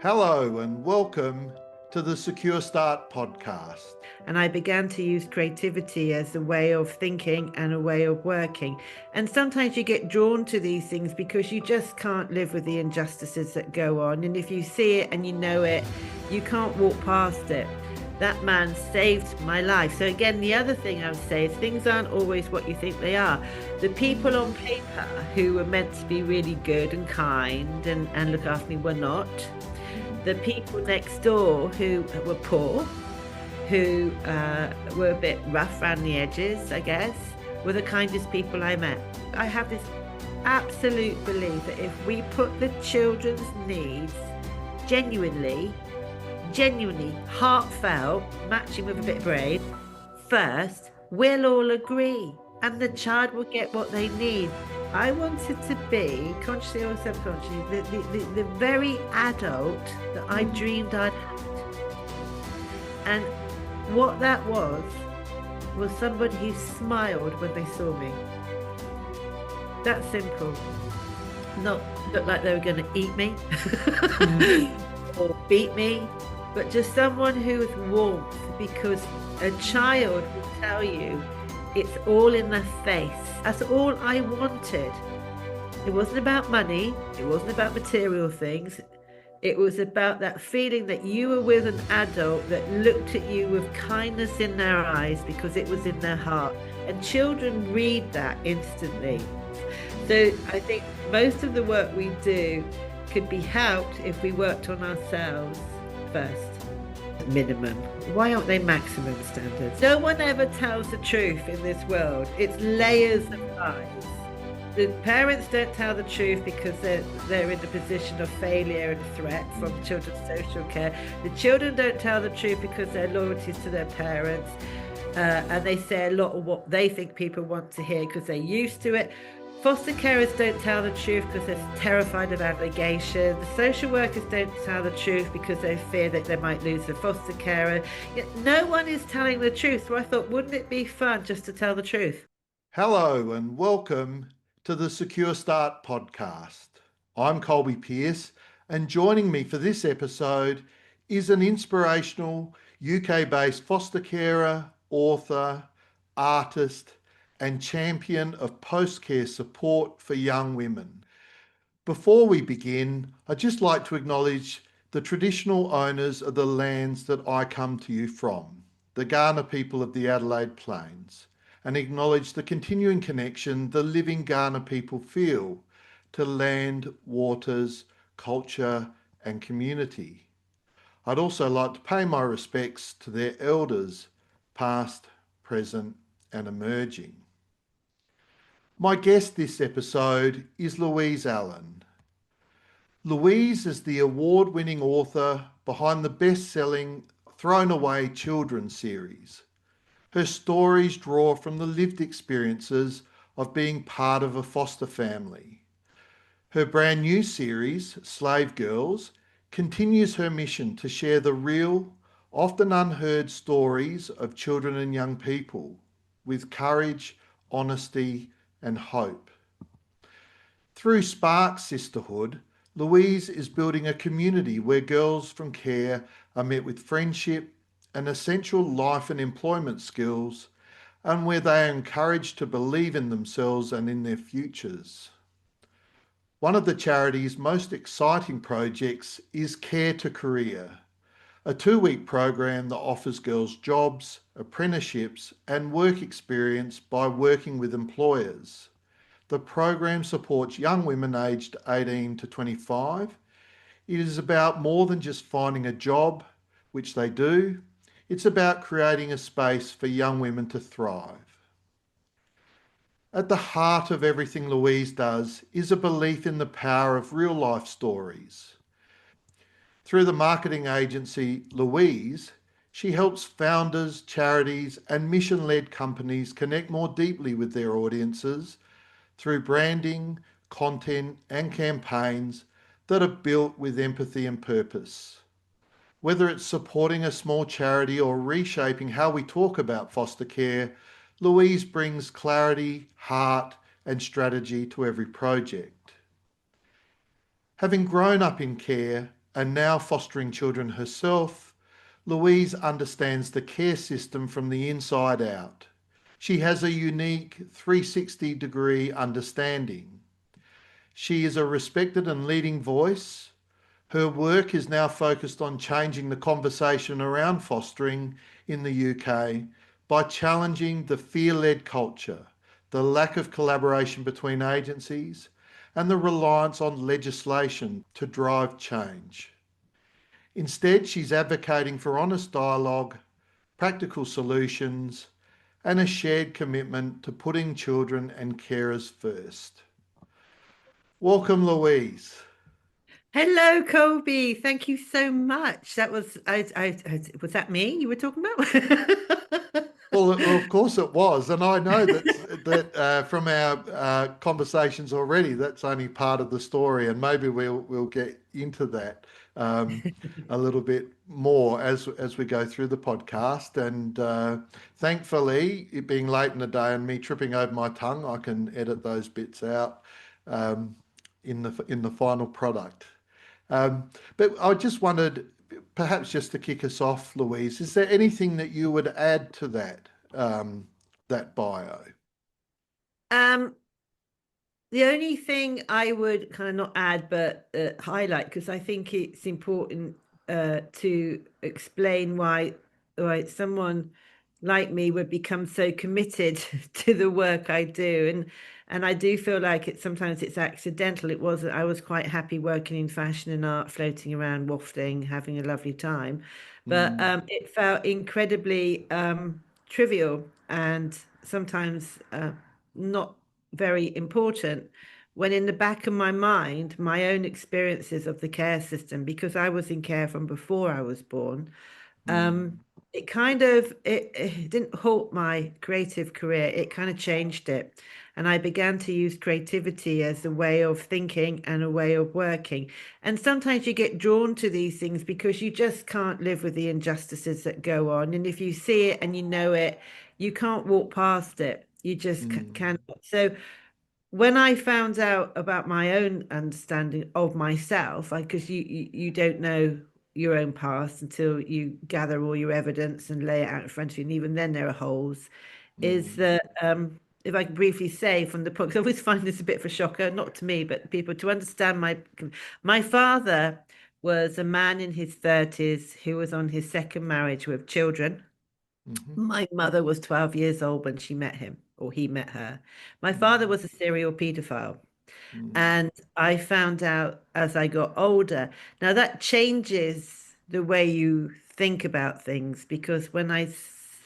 Hello and welcome to the Secure Start podcast. And I began to use creativity as a way of thinking and a way of working. And sometimes you get drawn to these things because you just can't live with the injustices that go on. And if you see it and you know it, you can't walk past it. That man saved my life. So again, the other thing I would say is things aren't always what you think they are. The people on paper who were meant to be really good and kind and look after me were not. The people next door who were poor, who were a bit rough around the edges, I guess, were the kindest people I met. I have this absolute belief that if we put the children's needs genuinely, heartfelt, matching with a bit of brain, first, we'll all agree and the child will get what they need. I wanted to be, consciously or subconsciously, the very adult that I dreamed I'd had. And what that was somebody who smiled when they saw me. That's simple. Not look like they were going to eat me or beat me, but just someone who was warmth, because a child will tell you it's all in their face. That's all I wanted. It wasn't about money. It wasn't about material things. It was about that feeling that you were with an adult that looked at you with kindness in their eyes because it was in their heart. And children read that instantly. So I think most of the work we do could be helped if we worked on ourselves first. Minimum. Why aren't they maximum standards? No one ever tells the truth in this world. It's layers of lies. The parents don't tell the truth because they're in a position of failure and threat from children's social care. The children don't tell the truth because they're loyalties to their parents, and they say a lot of what they think people want to hear because they're used to it. Foster carers don't tell the truth because they're terrified of allegations. The social workers don't tell the truth because they fear that they might lose the foster carer. Yet no one is telling the truth. So I thought, wouldn't it be fun just to tell the truth? Hello and welcome to the Secure Start podcast. I'm Colby Pearce, and joining me for this episode is an inspirational UK-based foster carer, author, artist, and champion of post-care support for young women. Before we begin, I'd just like to acknowledge the traditional owners of the lands that I come to you from, the Kaurna people of the Adelaide Plains, and acknowledge the continuing connection the living Kaurna people feel to land, waters, culture, and community. I'd also like to pay my respects to their elders, past, present, and emerging. My guest this episode is Louise Allen. Louise is the award-winning author behind the best-selling Thrown Away Children series. Her stories draw from the lived experiences of being part of a foster family. Her brand new series, Slave Girls, continues her mission to share the real, often unheard stories of children and young people with courage, honesty, and hope. Through Spark Sisterhood, Louise is building a community where girls from care are met with friendship and essential life and employment skills, and where they are encouraged to believe in themselves and in their futures. One of the charity's most exciting projects is Care to Career, a 2-week program that offers girls jobs, apprenticeships, and work experience by working with employers. The program supports young women aged 18 to 25. It is about more than just finding a job, which they do. It's about creating a space for young women to thrive. At the heart of everything Louise does is a belief in the power of real life stories. Through the marketing agency Louise, she helps founders, charities, and mission-led companies connect more deeply with their audiences through branding, content, and campaigns that are built with empathy and purpose. Whether it's supporting a small charity or reshaping how we talk about foster care, Louise brings clarity, heart, and strategy to every project. Having grown up in care, and now fostering children herself, Louise understands the care system from the inside out. She has a unique 360-degree understanding. She is a respected and leading voice. Her work is now focused on changing the conversation around fostering in the UK by challenging the fear-led culture, the lack of collaboration between agencies, and the reliance on legislation to drive change. Instead, she's advocating for honest dialogue, practical solutions, and a shared commitment to putting children and carers first. Welcome, Louise. Hello, Colby. Thank you so much. That was was that me you were talking about? Well, of course it was, and I know that from our conversations already, that's only part of the story, and maybe we'll get into that um, a little bit more as we go through the podcast. And thankfully, it being late in the day and me tripping over my tongue, I can edit those bits out um, in the final product. But I just wondered, perhaps just to kick us off, Louise, is there anything that you would add to that bio? Um, the only thing I would kind of not add but highlight, because I think it's important to explain why someone like me would become so committed to the work I do, and I do feel like sometimes it's accidental. It wasn't. I was quite happy working in fashion and art, floating around, wafting, having a lovely time, but Mm, it felt incredibly trivial and sometimes not very important, when in the back of my mind, my own experiences of the care system, because I was in care from before I was born, um, mm, it didn't halt my creative career. It kind of changed it. And I began to use creativity as a way of thinking and a way of working. And sometimes you get drawn to these things because you just can't live with the injustices that go on. And if you see it and you know it, you can't walk past it. You just mm, cannot. So when I found out about my own understanding of myself, because you don't know your own past until you gather all your evidence and lay it out in front of you, and even then there are holes. Is mm, that if I can briefly say from the book, 'cause I always find this a bit of a shocker, not to me, but people to understand my father was a man in his 30s who was on his second marriage with children. mhm, My mother was 12 years old when she met him, or he met her. My father mm, was a serial paedophile. mm, And I found out as I got older. Now that changes the way you think about things, because when I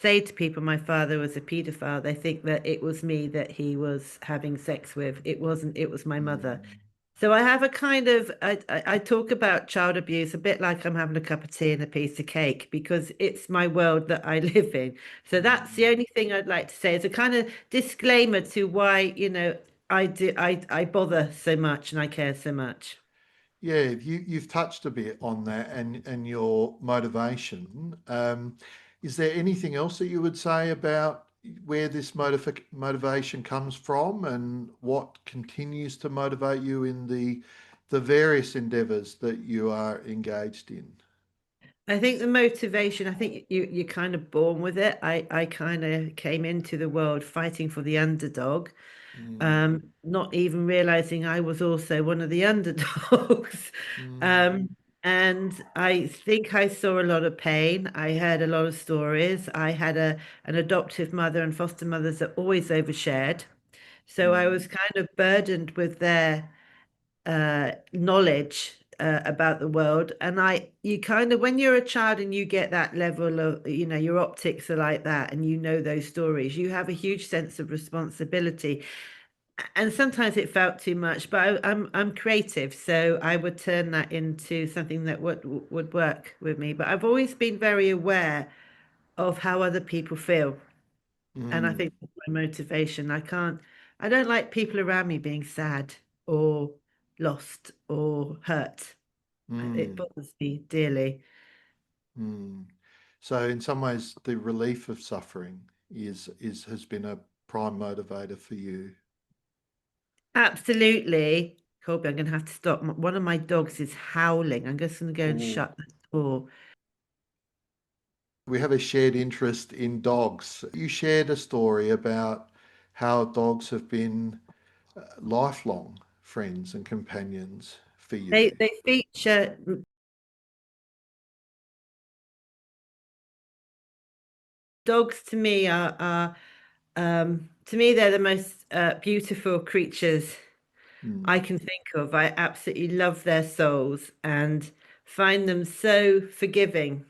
say to people my father was a paedophile, they think that it was me that he was having sex with. It wasn't, it was my mother. mm, So I have a kind of I talk about child abuse a bit like I'm having a cup of tea and a piece of cake, because it's my world that I live in. So that's the mm. only thing I'd like to say. It's a kind of disclaimer to why, I bother so much and I care so much. Yeah, you've touched a bit on that and your motivation. Is there anything else that you would say about where this motivation comes from and what continues to motivate you in the various endeavors that you are engaged in? I think the motivation, I think you're kind of born with it. I kind of came into the world fighting for the underdog, Mm, not even realizing I was also one of the underdogs. mm, Um, and I think I saw a lot of pain. I heard a lot of stories. I had an adoptive mother and foster mothers that always overshared. So I mm, was kind of burdened with their knowledge about the world. And you kind of, when you're a child and you get that level of, your optics are like that, and you know those stories, you have a huge sense of responsibility. And sometimes it felt too much, but I'm creative, so I would turn that into something that would work with me. But I've always been very aware of how other people feel, and I mm, think that's my motivation. I don't like people around me being sad or lost or hurt. It mm, bothers me dearly. mm. So in some ways, the relief of suffering is has been a prime motivator for you. Absolutely. Colby, I'm going to have to stop. One of my dogs is howling. I'm just going to go and Oh, shut the door. we have a shared interest in dogs. You shared a story about how dogs have been lifelong friends and companions for you. They feature dogs to me are to me they're the most beautiful creatures Mm, I can think of. I absolutely love their souls and find them so forgiving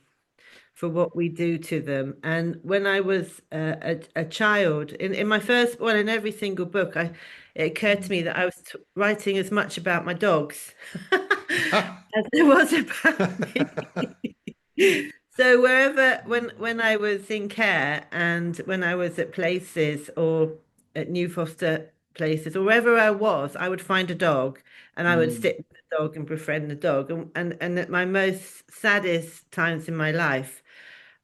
for what we do to them. And when I was a child, in my first, well, in every single book, it occurred to mm. me that I was writing as much about my dogs as there was about me. So wherever, when I was in care and when I was at places or at new foster places or wherever I was, I would find a dog and I would Mm, sit with the dog and befriend the dog. And at my most saddest times in my life,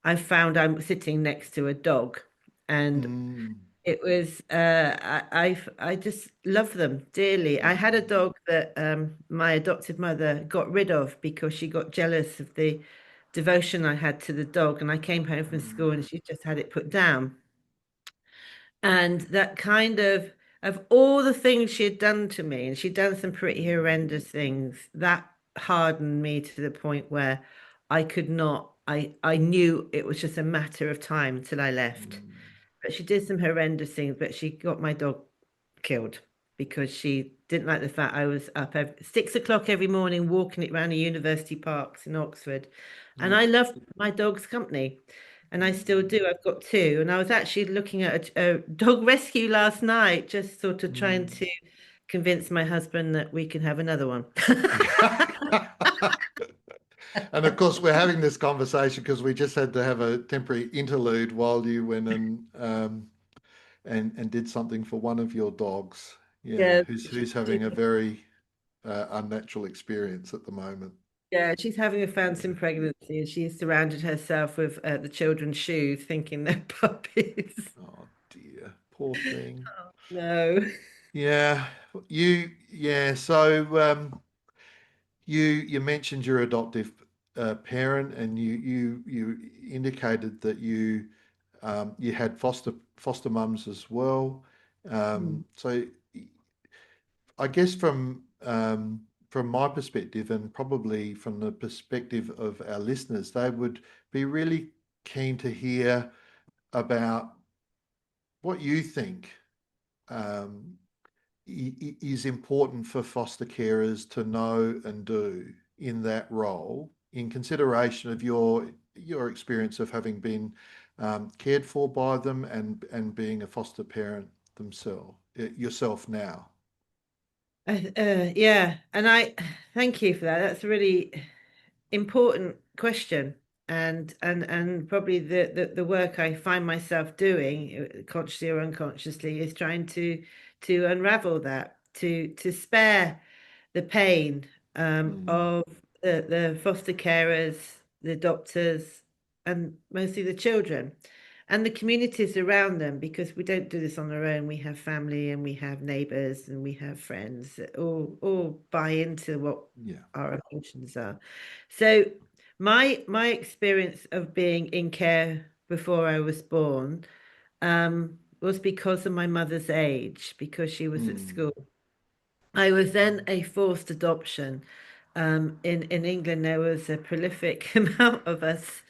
I found I'm sitting next to a dog, and mm, it was I just love them dearly. I had a mm, dog that my adoptive mother got rid of because she got jealous of the devotion I had to the dog, and I came home from school mm, and she just had it put down. And that kind of all the things she had done to me, and she'd done some pretty horrendous things, that hardened me to the point where I could not, I knew it was just a matter of time until I left. mm. But she did some horrendous things, but she got my dog killed because she didn't like the fact I was up 6 o'clock every morning walking it around the university parks in Oxford. And Oh, I loved my dog's company. And I still do. I've got two. And I was actually looking at a dog rescue last night, just sort of trying mm. to convince my husband that we can have another one. And of course, we're having this conversation because we just had to have a temporary interlude while you went and did something for one of your dogs. Yeah, Yeah, who's having a very unnatural experience at the moment. yeah, she's having a phantom pregnancy and she's surrounded herself with the children's shoes, thinking they're puppies. Oh dear, poor thing. No. Yeah, yeah. So you mentioned your adoptive parent, and you indicated that you had foster mums as well. Mm. So I guess from my perspective, and probably from the perspective of our listeners, they would be really keen to hear about what you think um, is important for foster carers to know and do in that role, in consideration of your experience of having been cared for by them and being a foster parent themselves yourself now. Yeah, and I thank you for that. That's a really important question, and probably the work I find myself doing, consciously or unconsciously, is trying to unravel that, to spare the pain Mm, of the foster carers, the doctors, and mostly the children and the communities around them, because we don't do this on our own. We have family and we have neighbors and we have friends that all buy into what yeah. our emotions are. So my experience of being in care before I was born was because of my mother's age, because she was at Mm, school. I was then a forced adoption. In England, there was a prolific amount of us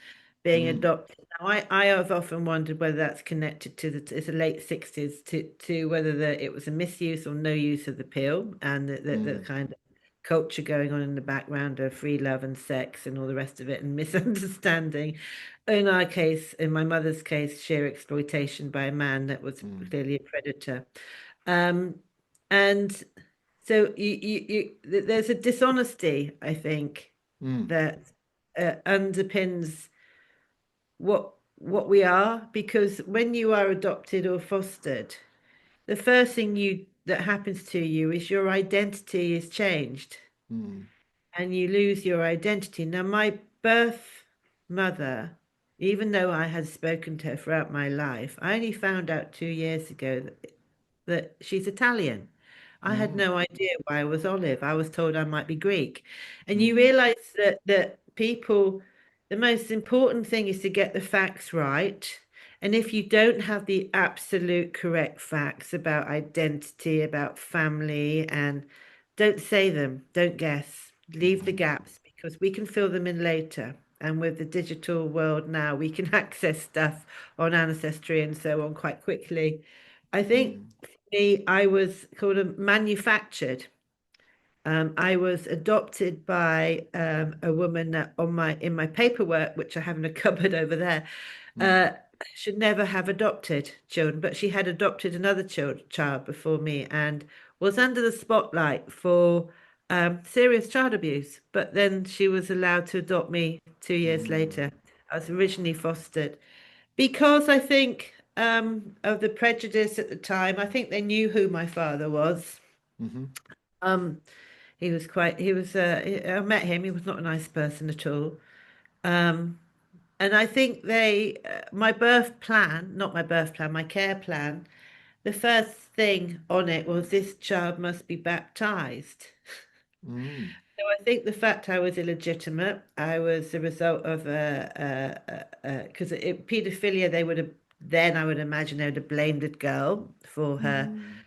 being mm, adopted. Now, I have often wondered whether that's connected to it's the late 60s to whether it was a misuse or no use of the pill and the mm, kind of culture going on in the background of free love and sex and all the rest of it and misunderstanding. In our case, in my mother's case, sheer exploitation by a man that was mm, clearly a predator. Um, and so there's a dishonesty, I think, mm, that underpins what we are, because when you are adopted or fostered, the first thing you that happens to you is your identity is changed mm, and you lose your identity. Now, my birth mother, even though I had spoken to her throughout my life, I only found out 2 years ago that she's Italian. I had Mm, no idea why I was olive. I was told I might be Greek. And you mm, realize that people, the most important thing is to get the facts right. And if you don't have the absolute correct facts about identity, about family, and don't say them, don't guess, leave the mhm, gaps because we can fill them in later. And with the digital world now, we can access stuff on Ancestry and so on quite quickly. I think mm, for me, I was called a manufactured. I was adopted by a woman that on my in my paperwork, which I have in a cupboard over there. mm, Uh, should never have adopted children, but she had adopted another child before me and was under the spotlight for serious child abuse. But then she was allowed to adopt me 2 years mm, later. I was originally fostered because I think of the prejudice at the time. I think they knew who my father was. mhm, Um, I met him. He was not a nice person at all. Um, and I think my birth plan, not my birth plan, my care plan, the first thing on it was this child must be baptized. mm, So I think the fact I was illegitimate, I was the result of because paedophilia, they would have, then I would imagine they would have blamed a girl for mm,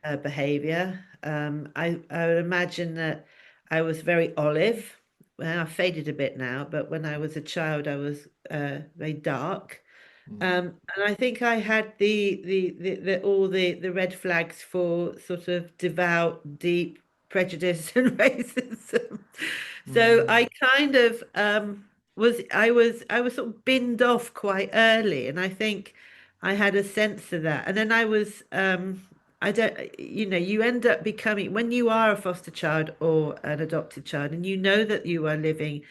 her behavior. I would imagine that I was very olive. Well, I faded a bit now, but when I was a child, I was very dark. mm, And I think I had the all the red flags for sort of devout, deep prejudice and racism. So I mm, kind of I was sort of binned off quite early, and I think I had a sense of that. And then I don't, you end up becoming, when you are a foster child or an adopted child, and you know that you are living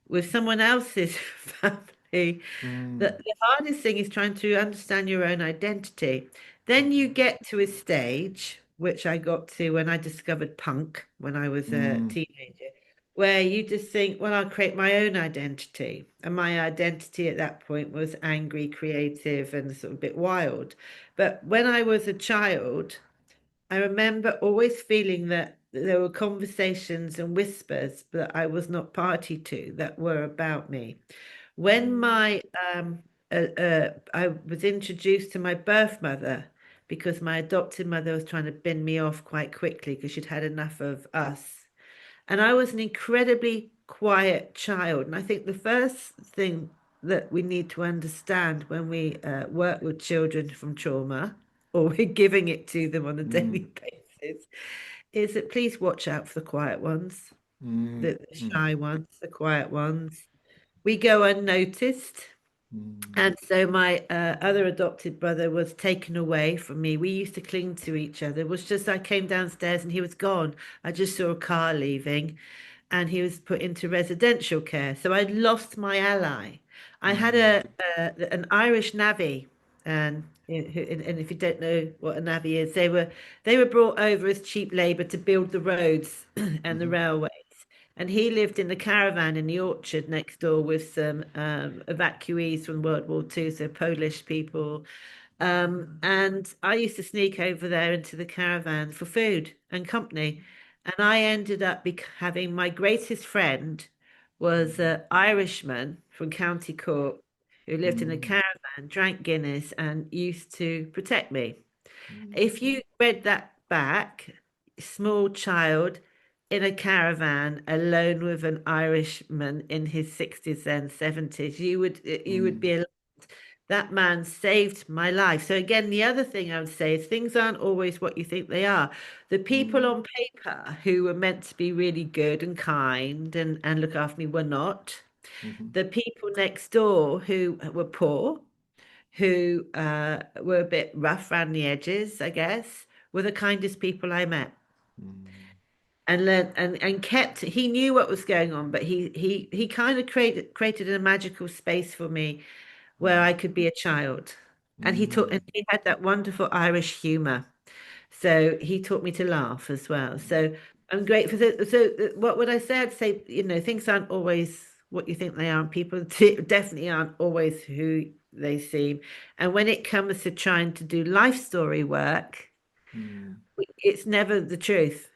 with someone else's family, mm, the hardest thing is trying to understand your own identity. Then you get to a stage, which I got to when I discovered punk when I was a mm, teenager, where you just think, well, I'll create my own identity. And my identity at that point was angry, creative, and sort of a bit wild. But when I was a child, I remember always feeling that there were conversations and whispers that I was not party to that were about me. When mm, my I was introduced to my birth mother because my adopted mother was trying to bin me off quite quickly because she'd had enough of us. And I was an incredibly quiet child. And I think the first thing that we need to understand when we work with children from trauma, or we're giving it to them on a daily mm, basis, is that please watch out for the quiet ones, mm, the mm, shy ones, the quiet ones. We go unnoticed. mm, And so my other adopted brother was taken away from me. We used to cling to each other. It was just I came downstairs and he was gone. I just saw a car leaving and he was put into residential care. So I'd lost my ally. I had mm, an Irish navvy, and if you don't know what a navvy is, they were brought over as cheap labor to build the roads and the mhm, railways. And he lived in the caravan in the orchard next door with some evacuees from World War II, so Polish people. And I used to sneak over there into the caravan for food and company. And I ended up having my greatest friend was mm, an Irishman from County Cork who lived in a mm, caravan, drank Guinness, and used to protect me. mm, If you read that back, small child in a caravan alone with an Irishman in his 60s and 70s, you would mm, be that man saved my life. So again, the other thing I would say is things aren't always what you think they are. The people mm, on paper who were meant to be really good and kind and look after me were not. mhm, The people next door who were poor, who were a bit rough around the edges, I guess, were the kindest people I met. mm, And learned and kept he knew what was going on, but he kind of created a magical space for me where I mm, could be a child. And mm, he had that wonderful Irish humor. So he taught me to laugh as well. So I'm grateful. So what would I say? I'd say, things aren't always what you think they are. And people definitely aren't always who they seem. And when it comes to trying to do life story work, mm. it's never the truth.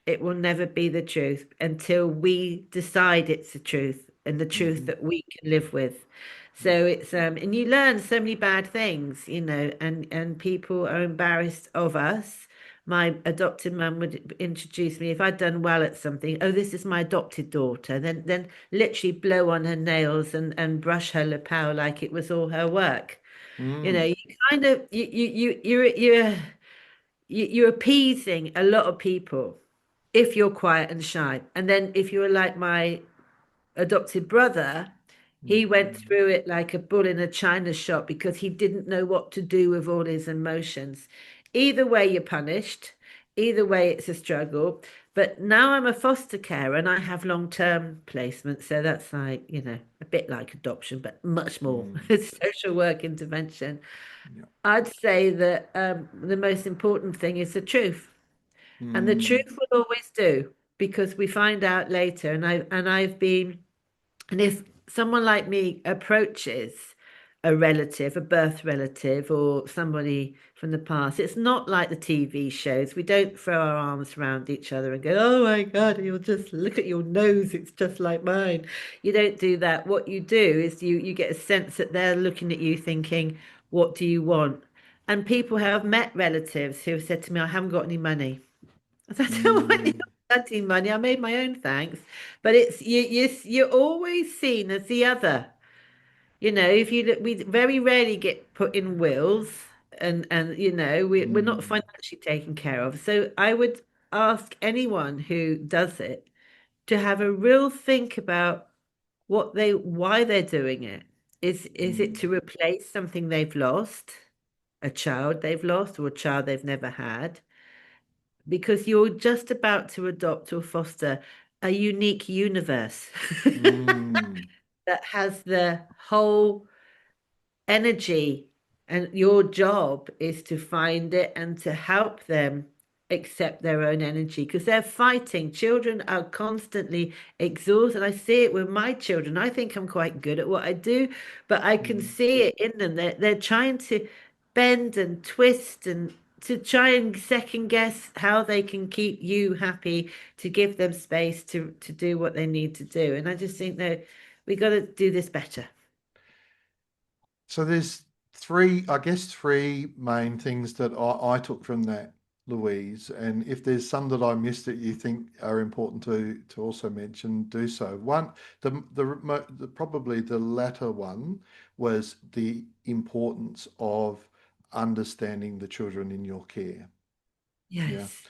It will never be the truth until we decide it's the truth and the truth Hmm. that we can live with. So it's and you learn so many bad things, and people are embarrassed of us. My adopted mum would introduce me if I'd done well at something. Oh, this is my adopted daughter. Then literally blow on her nails and brush her lapel like it was all her work. Mm. You kind of you're appeasing a lot of people if you're quiet and shy. And then if you were like my adopted brother, he went Mm. through it like a bull in a china shop because he didn't know what to do with all his emotions. Either way, you're punished. Either way, it's a struggle. But now I'm a foster care and I have long-term placement. So that's like, a bit like adoption, but much more. Mm. It's social work intervention. Yeah. I'd say that the most important thing is the truth. And the Mm. truth will always do because we find out later. And I've been, and if someone like me approaches a relative, a birth relative, or somebody from the past, it's not like the TV shows. We don't throw our arms around each other and go, "Oh my God, you'll just look at your nose, it's just like mine." You don't do that. What you do is you get a sense that they're looking at you thinking, "What do you want?" And people have met relatives who have said to me, "I haven't got any money." I don't want your Mm. bloody money. I made my own, thanks. But it's you're always seen as the other. If you look, we very rarely get put in wills, and we're not Mm. financially taken care of. So I would ask anyone who does it to have a real think about why they're doing it. Is it Mm. to replace something they've lost, a child they've lost, or a child they've never had? Because you're just about to adopt or foster a unique universe Mm. that has the whole energy, and your job is to find it and to help them accept their own energy because they're fighting. Children are constantly exhausted. I see it with my children. I think I'm quite good at what I do, but I can Mm. see it in them. They're trying to bend and twist and to try and second guess how they can keep you happy, to give them space to do what they need to do. And I just think that we got to do this better. So there's three main things that I took from that, Louise. And if there's some that I missed that you think are important to also mention, do so. One, probably the latter one was the importance of understanding the children in your care. Yeah, Yes.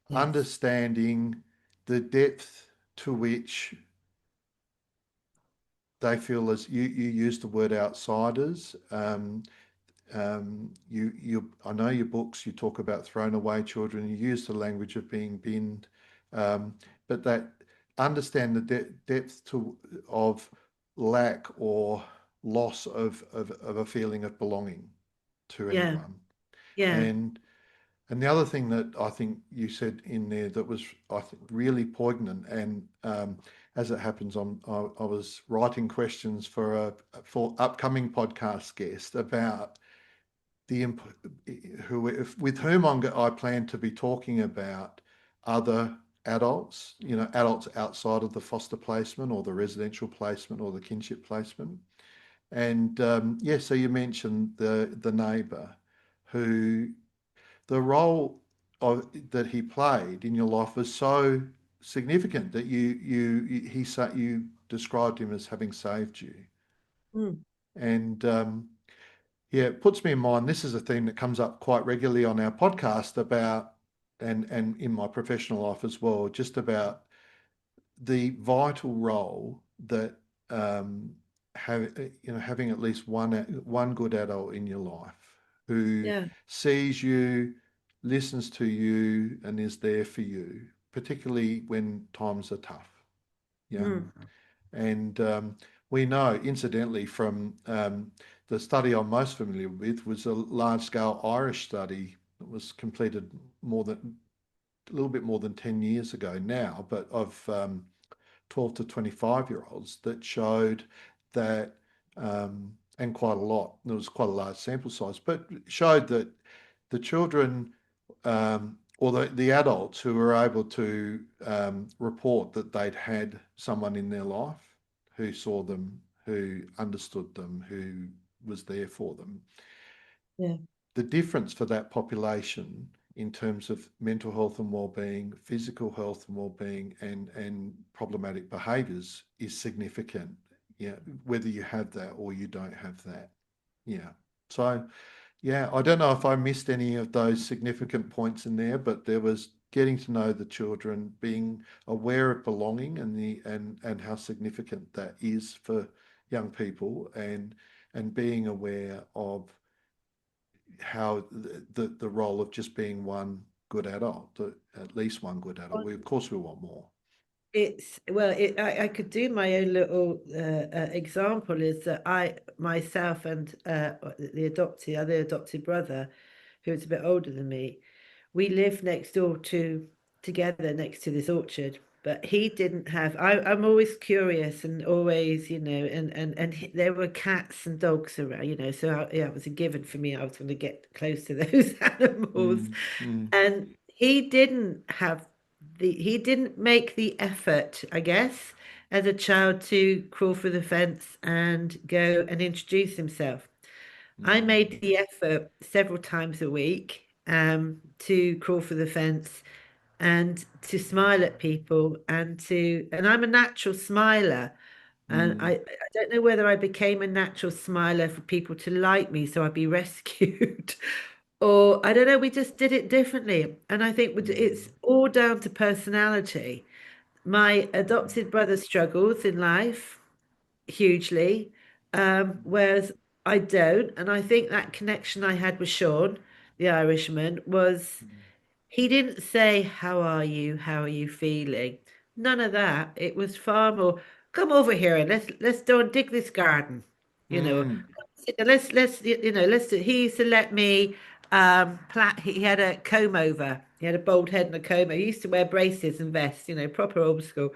Yes. understanding the depth to which they feel, as you use the word outsiders. I know your books, you talk about thrown away children, you use the language of being binned, um, but that understand the depth of lack or loss of a feeling of belonging to Yeah. anyone. Yeah. And the other thing that I think you said in there that was, I think, really poignant, and as it happens, I was writing questions for upcoming podcast guests about the with whom I plan to be talking about other adults, adults outside of the foster placement or the residential placement or the kinship placement. And yeah, so you mentioned the neighbour who the role that he played in your life was so significant that you described him as having saved you. Mm. And yeah, it puts me in mind. This is a theme that comes up quite regularly on our podcast about, and in my professional life as well, just about the vital role that having at least one good adult in your life who Yeah. sees you, listens to you, and is there for you, particularly when times are tough. Yeah. Mm. And we know, incidentally, from the study I'm most familiar with was a large-scale Irish study that was completed a little bit more than 10 years ago now, but of 12 to 25-year-olds that showed that, and quite a lot, there was quite a large sample size, but showed that the children or the adults who were able to report that they'd had someone in their life who saw them, who understood them, who was there for them. Yeah. The difference for that population in terms of mental health and well-being, physical health and well-being, and problematic behaviours is significant. Yeah, whether you have that or you don't have that. Yeah. So, yeah, I don't know if I missed any of those significant points in there, but there was getting to know the children, being aware of belonging and how significant that is for young people, and being aware of how the role of just being one good adult, at least one good adult. We, of course, we want more. It's well, I could do my own little example is that I myself and the other adopted brother, who's a bit older than me, we live next door to together next to this orchard. But he didn't have. I'm always curious and always, there were cats and dogs around, So yeah, it was a given for me. I was going to get close to those animals, Mm, mm, and he didn't make the effort, I guess, as a child to crawl through the fence and go and introduce himself. I mm, made the effort several times a week to crawl through the fence and to smile at people and I'm a natural smiler. And mm, I don't know whether I became a natural smiler for people to like me, so I'd be rescued. Or I don't know, we just did it differently. And I think mm, it's all down to personality. My mm, adopted brother struggles in life hugely, whereas I don't. And I think that connection I had with Sean, the Irishman, was mm, he didn't say, "How are you? How are you feeling?" None of that. It was far more, "Come over here and let's go and dig this garden." You know, mm, he used to let me plat he had a comb over. He had a bald head and a comb over. He used to wear braces and vests, proper old school.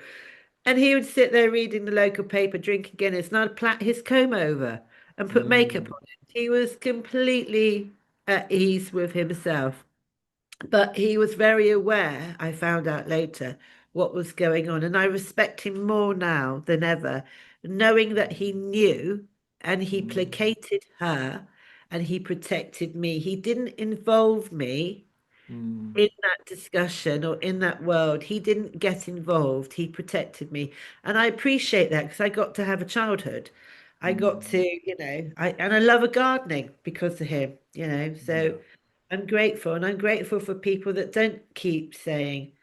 And he would sit there reading the local paper, drinking Guinness, and I'd plait his comb over and put makeup mm, on it. He was completely at ease with himself. But he was very aware, I found out later, what was going on. And I respect him more now than ever, knowing that he knew and he mm, placated her and he protected me. He didn't involve me mm, in that discussion or in that world. He didn't get involved. He protected me. And I appreciate that because I got to have a childhood. I got to, mm. and I love a gardening because of him, Yeah. So I'm grateful, and I'm grateful for people that don't keep saying,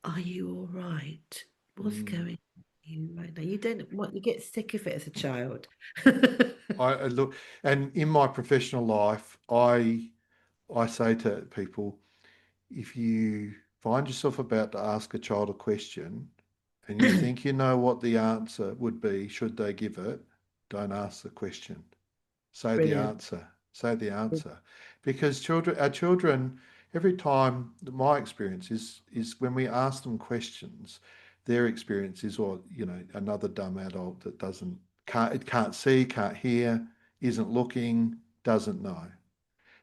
"Are you all right? What's Mm. going on with you right now?" You don't want, you get sick of it as a child. I look, and in my professional life, I say to people, if you find yourself about to ask a child a question and you think you know what the answer would be should they give it, don't ask the question. Say the Brilliant. answer. Say the answer. Because our children, every time, my experience is when we ask them questions, their experience is, or another dumb adult that can't see, can't hear, isn't looking, doesn't know.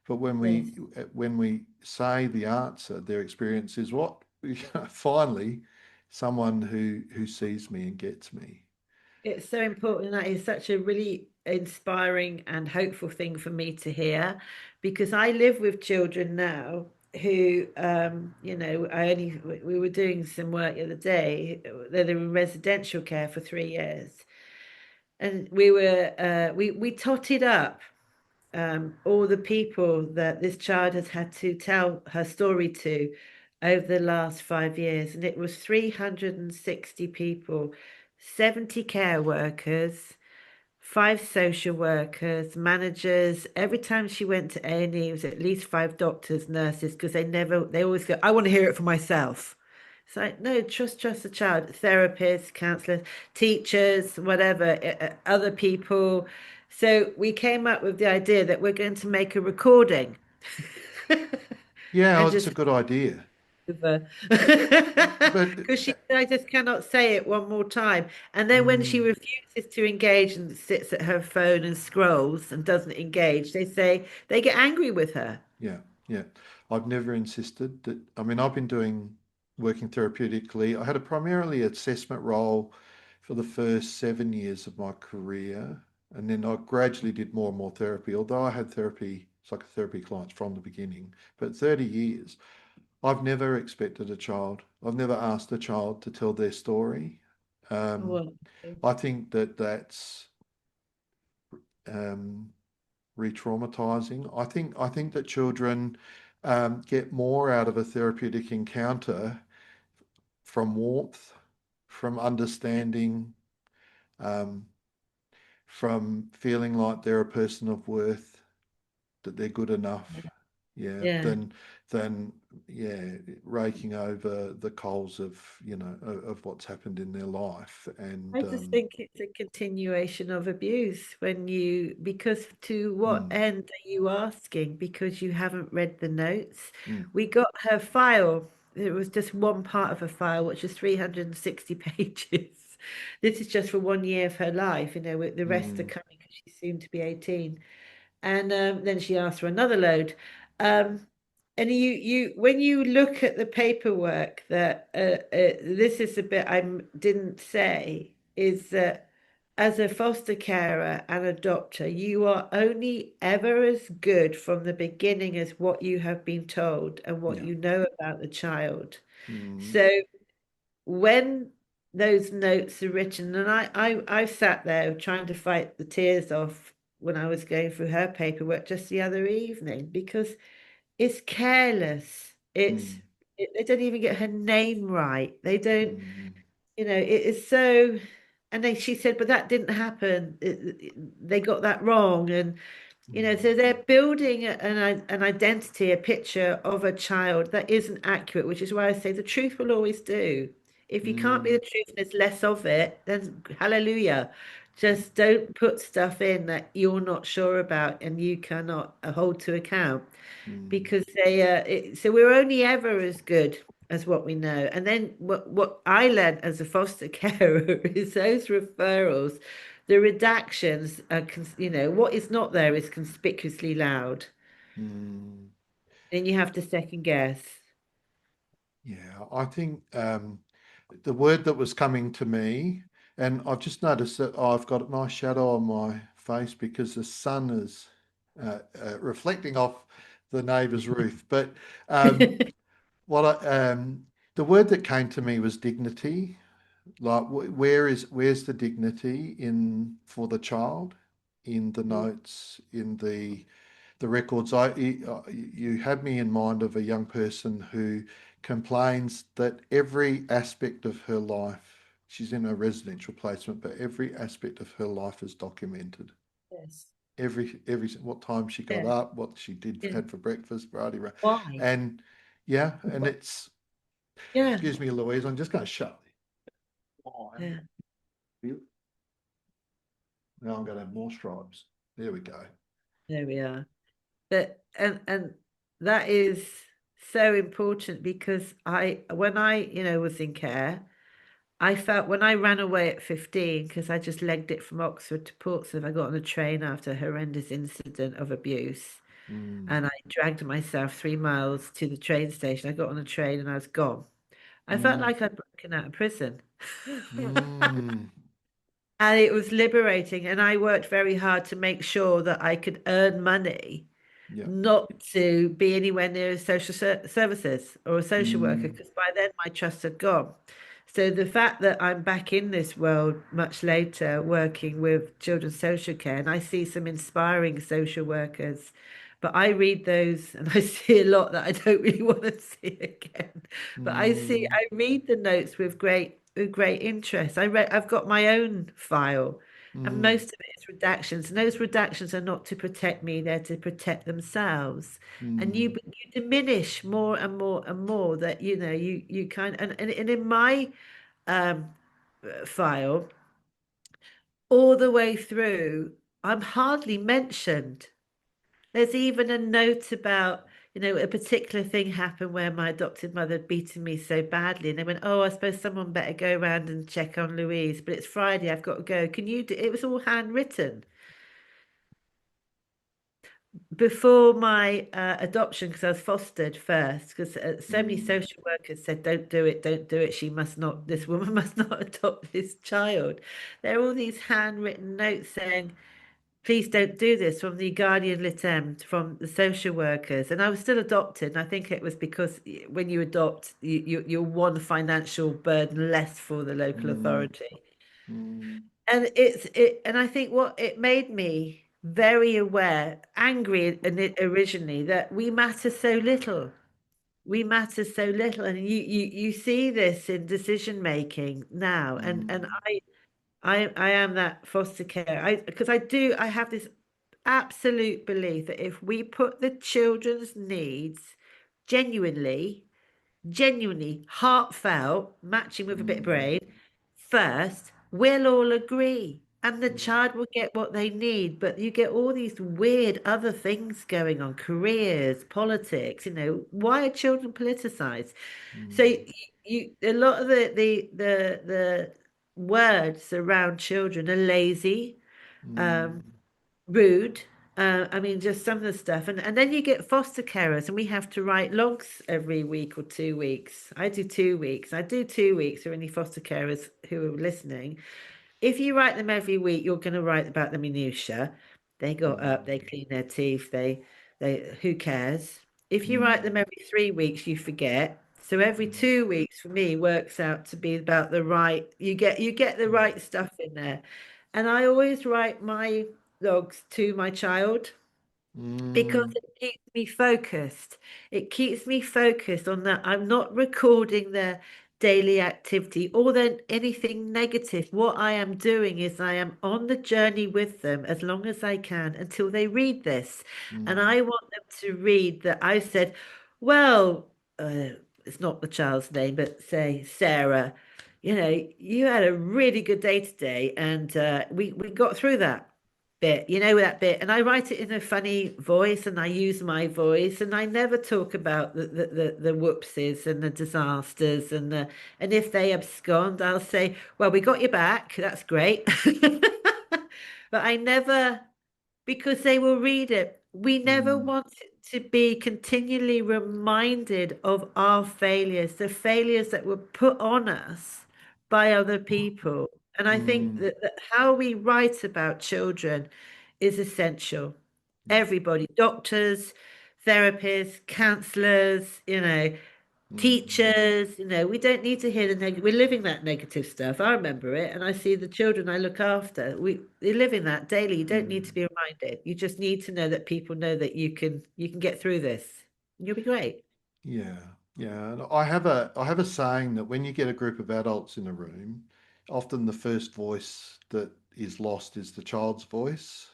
But Yes. when we say the answer, their experience is what? Finally, someone who sees me and gets me. It's so important. That is such a really inspiring and hopeful thing for me to hear because I live with children now who, we were doing some work the other day. They're in residential care for 3 years. And we totted up all the people that this child has had to tell her story to over the last 5 years. And it was 360 people, 70 care workers, five social workers, managers. Every time she went to A&E, it was at least five doctors, nurses, because they always go, "I want to hear it for myself." It's like, no, trust the child, therapists, counselors, teachers, whatever, other people. So we came up with the idea that we're going to make a recording Yeah, and it's a just good idea. over But because she said, "I just cannot say it one more time." And then when she mm, refuses to engage and sits at her phone and scrolls and doesn't engage, they say they get angry with her. yeah, yeah. I've never insisted that. I mean, I've been working therapeutically. I had a primarily assessment role for the first 7 years of my career, and then I gradually did more and more therapy. Although I had psychotherapy clients from the beginning, but 30 years, I've never expected a child. I've never asked a child to tell their story. Um, Well, I think that that's um, re-traumatizing. I think that children get more out of a therapeutic encounter from warmth, from understanding, um, from feeling like they're a person of worth, that they're good enough. Yeah, yeah. than yeah, raking over the coals of of what's happened in their life. I And just think it's a continuation of abuse because to what mm, end are you asking? Because you haven't read the notes. mm, We got her file. It was just one part of a file, which is 360 pages. This is just for 1 year of her life, with the rest are mm, coming because she's soon to be 18. And then she asked for another load. Um, and when you look at the paperwork that this is the bit didn't say is that as a foster carer and adopter, you are only ever as good from the beginning as what you have been told and what yeah, you know about the child. mm, So when those notes are written, and I sat there trying to fight the tears off when I was going through her paperwork just the other evening because it's careless. mm, They don't even get her name right. They don't, mm, it is so. And she said, but that didn't happen. They got that wrong, and mm, so they're building an identity, a picture of a child that isn't accurate, which is why I say the truth will always do. If you can't be mm, the truth and there's less of it, then hallelujah. Just don't put stuff in that you're not sure about and you cannot hold to account mm, because so we're only ever as good as what we know. And then what I learned as a foster carer is those referrals, the redactions are, what is not there is conspicuously loud, mm. and you have to second guess. Yeah, I think the word that was coming to me, and I've just noticed that I've got my shadow on my face because the sun is reflecting off the neighbour's roof. But um, what I, the word that came to me was dignity. Like, where's the dignity in for the child, in the notes, in the records? You had me in mind of a young person who complains that every aspect of her life, she's in a residential placement, but every aspect of her life is documented. Yes. Every what time she got Yeah. up, what she did Yeah. had for breakfast, Why? and yeah, and it's Yeah. excuse me, Louise, I'm just going to shut. Oh, Yeah. now I'm going to have more stripes. There we go. There we are. That and that is so important because when I was in care. I felt when I ran away at 15, because I just legged it from Oxford to Portsmouth, I got on a train after a horrendous incident of abuse. Mm, And I dragged myself 3 miles to the train station. I got on a train and I was gone. I felt mm, like I'd broken out of prison. mm. And it was liberating. And I worked very hard to make sure that I could earn money Yeah. not to be anywhere near social services or a social worker Mm, because by then my trust had gone. So the fact that I'm back in this world much later working with children's social care and I see some inspiring social workers, but I read those and I see a lot that I don't really want to see again. But mm, I read the notes with great interest. I've got my own file. And mm, most of it is redactions. And those redactions are not to protect me, they're to protect themselves. And mm, you diminish more and more and more that, you kind and in my um, file, all the way through, I'm hardly mentioned. There's even a note about, a particular thing happened where my adopted mother had beaten me so badly. And they went, oh, I suppose someone better go around and check on Louise, but it's Friday, I've got to go. Can you do it? Was all handwritten. before my adoption, because I was fostered first, because so many Mm, social workers said, don't do it, don't do it. She must not, this woman must not adopt this child. There are all these handwritten notes saying, please don't do this from the guardian litem, from the social workers. And I was still adopted. And I think it was because when you adopt, you're one financial burden less for the local mm, authority. mm, And and I think what it made me very aware, angry originally, that we matter so little. We matter so little, and you see this in decision making now. And mm, I am that foster care. Because I have this absolute belief that if we put the children's needs genuinely genuinely heartfelt, matching with a bit of mm, brain, first, we'll all agree. And the mm, child will get what they need. But you get all these weird other things going on, careers, politics, why are children politicized? So mm, a lot of the words around children are lazy, um, mm, rude. I mean, just some of the stuff, and then you get foster carers, and we have to write logs every week or 2 weeks. I do 2 weeks. I do 2 weeks for any foster carers who are listening. If you write them every week, you're going to write about the minutiae. They got up, they mm, clean their teeth, who cares? If you write them mm, every 3 weeks, you forget. So every mm, 2 weeks for me works out to be about the right, you get the mm, right stuff in there. And I always write my logs to my child because mm, it keeps me focused. It keeps me focused on that. I'm not recording their daily activity or then anything negative. What I am doing is I am on the journey with them as long as I can until they read this. And mm, I want them to read that I said, well, it's not the child's name, but say Sarah, you had a really good day today, and we got through that bit, that bit, and I write it in a funny voice, and I use my voice, and I never talk about the whoopsies and the disasters, and if they abscond, I'll say, "Well, we got you back. That's great," but I never because they will read it. We never mm, want to be continually reminded of our failures, the failures that were put on us by other people. And I think mm, that how we write about children is essential. Everybody, doctors, therapists, counselors, mm, teachers, we don't need to hear the negative. We're living that negative stuff. I remember it, and I see the children I look after. They're living that daily. You don't need to mm. be reminded. You just need to know that people know that you can get through this. You'll be great. Yeah, yeah. And I have a saying that when you get a group of adults in a room, often the first voice that is lost is the child's voice.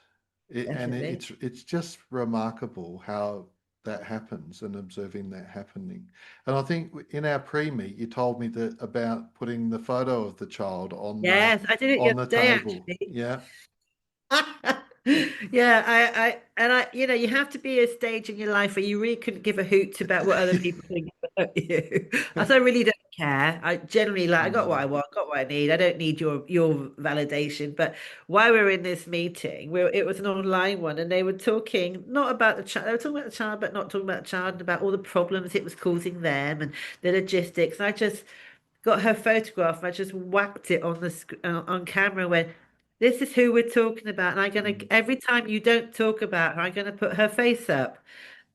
Definitely. It's just remarkable how that happens and observing that happening. And I think in our pre-meet, you told me that about putting the photo of the child Yes, I did it the on other the day table. actually. Yeah. Yeah, you have to be a stage in your life where you really couldn't give a hoot about what other people think about you. I really don't care. I generally I got what I Mm, want, got what I need. I don't need your validation. But while we were in this meeting, it was an online one, and they were talking not about the child. They were talking about the child, but not talking about the child and about all the problems it was causing them and the logistics. And I just got her photograph and I just whacked it on on camera and went, this is who we're talking about. And I'm gonna mm, every time you don't talk about her, I'm gonna put her face up.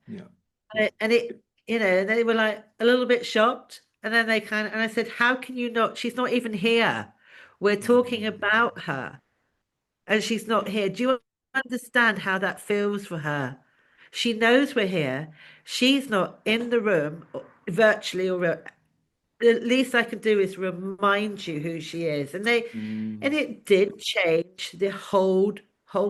yeah. And they were like a little bit shocked. And then and I said, how can you not? She's not even here. We're talking Mm, about her and she's not yeah. here. Do you understand how that feels for her? She knows we're here. She's not in the room virtually or the least I can do is remind you who she is. And Mm, it did change the whole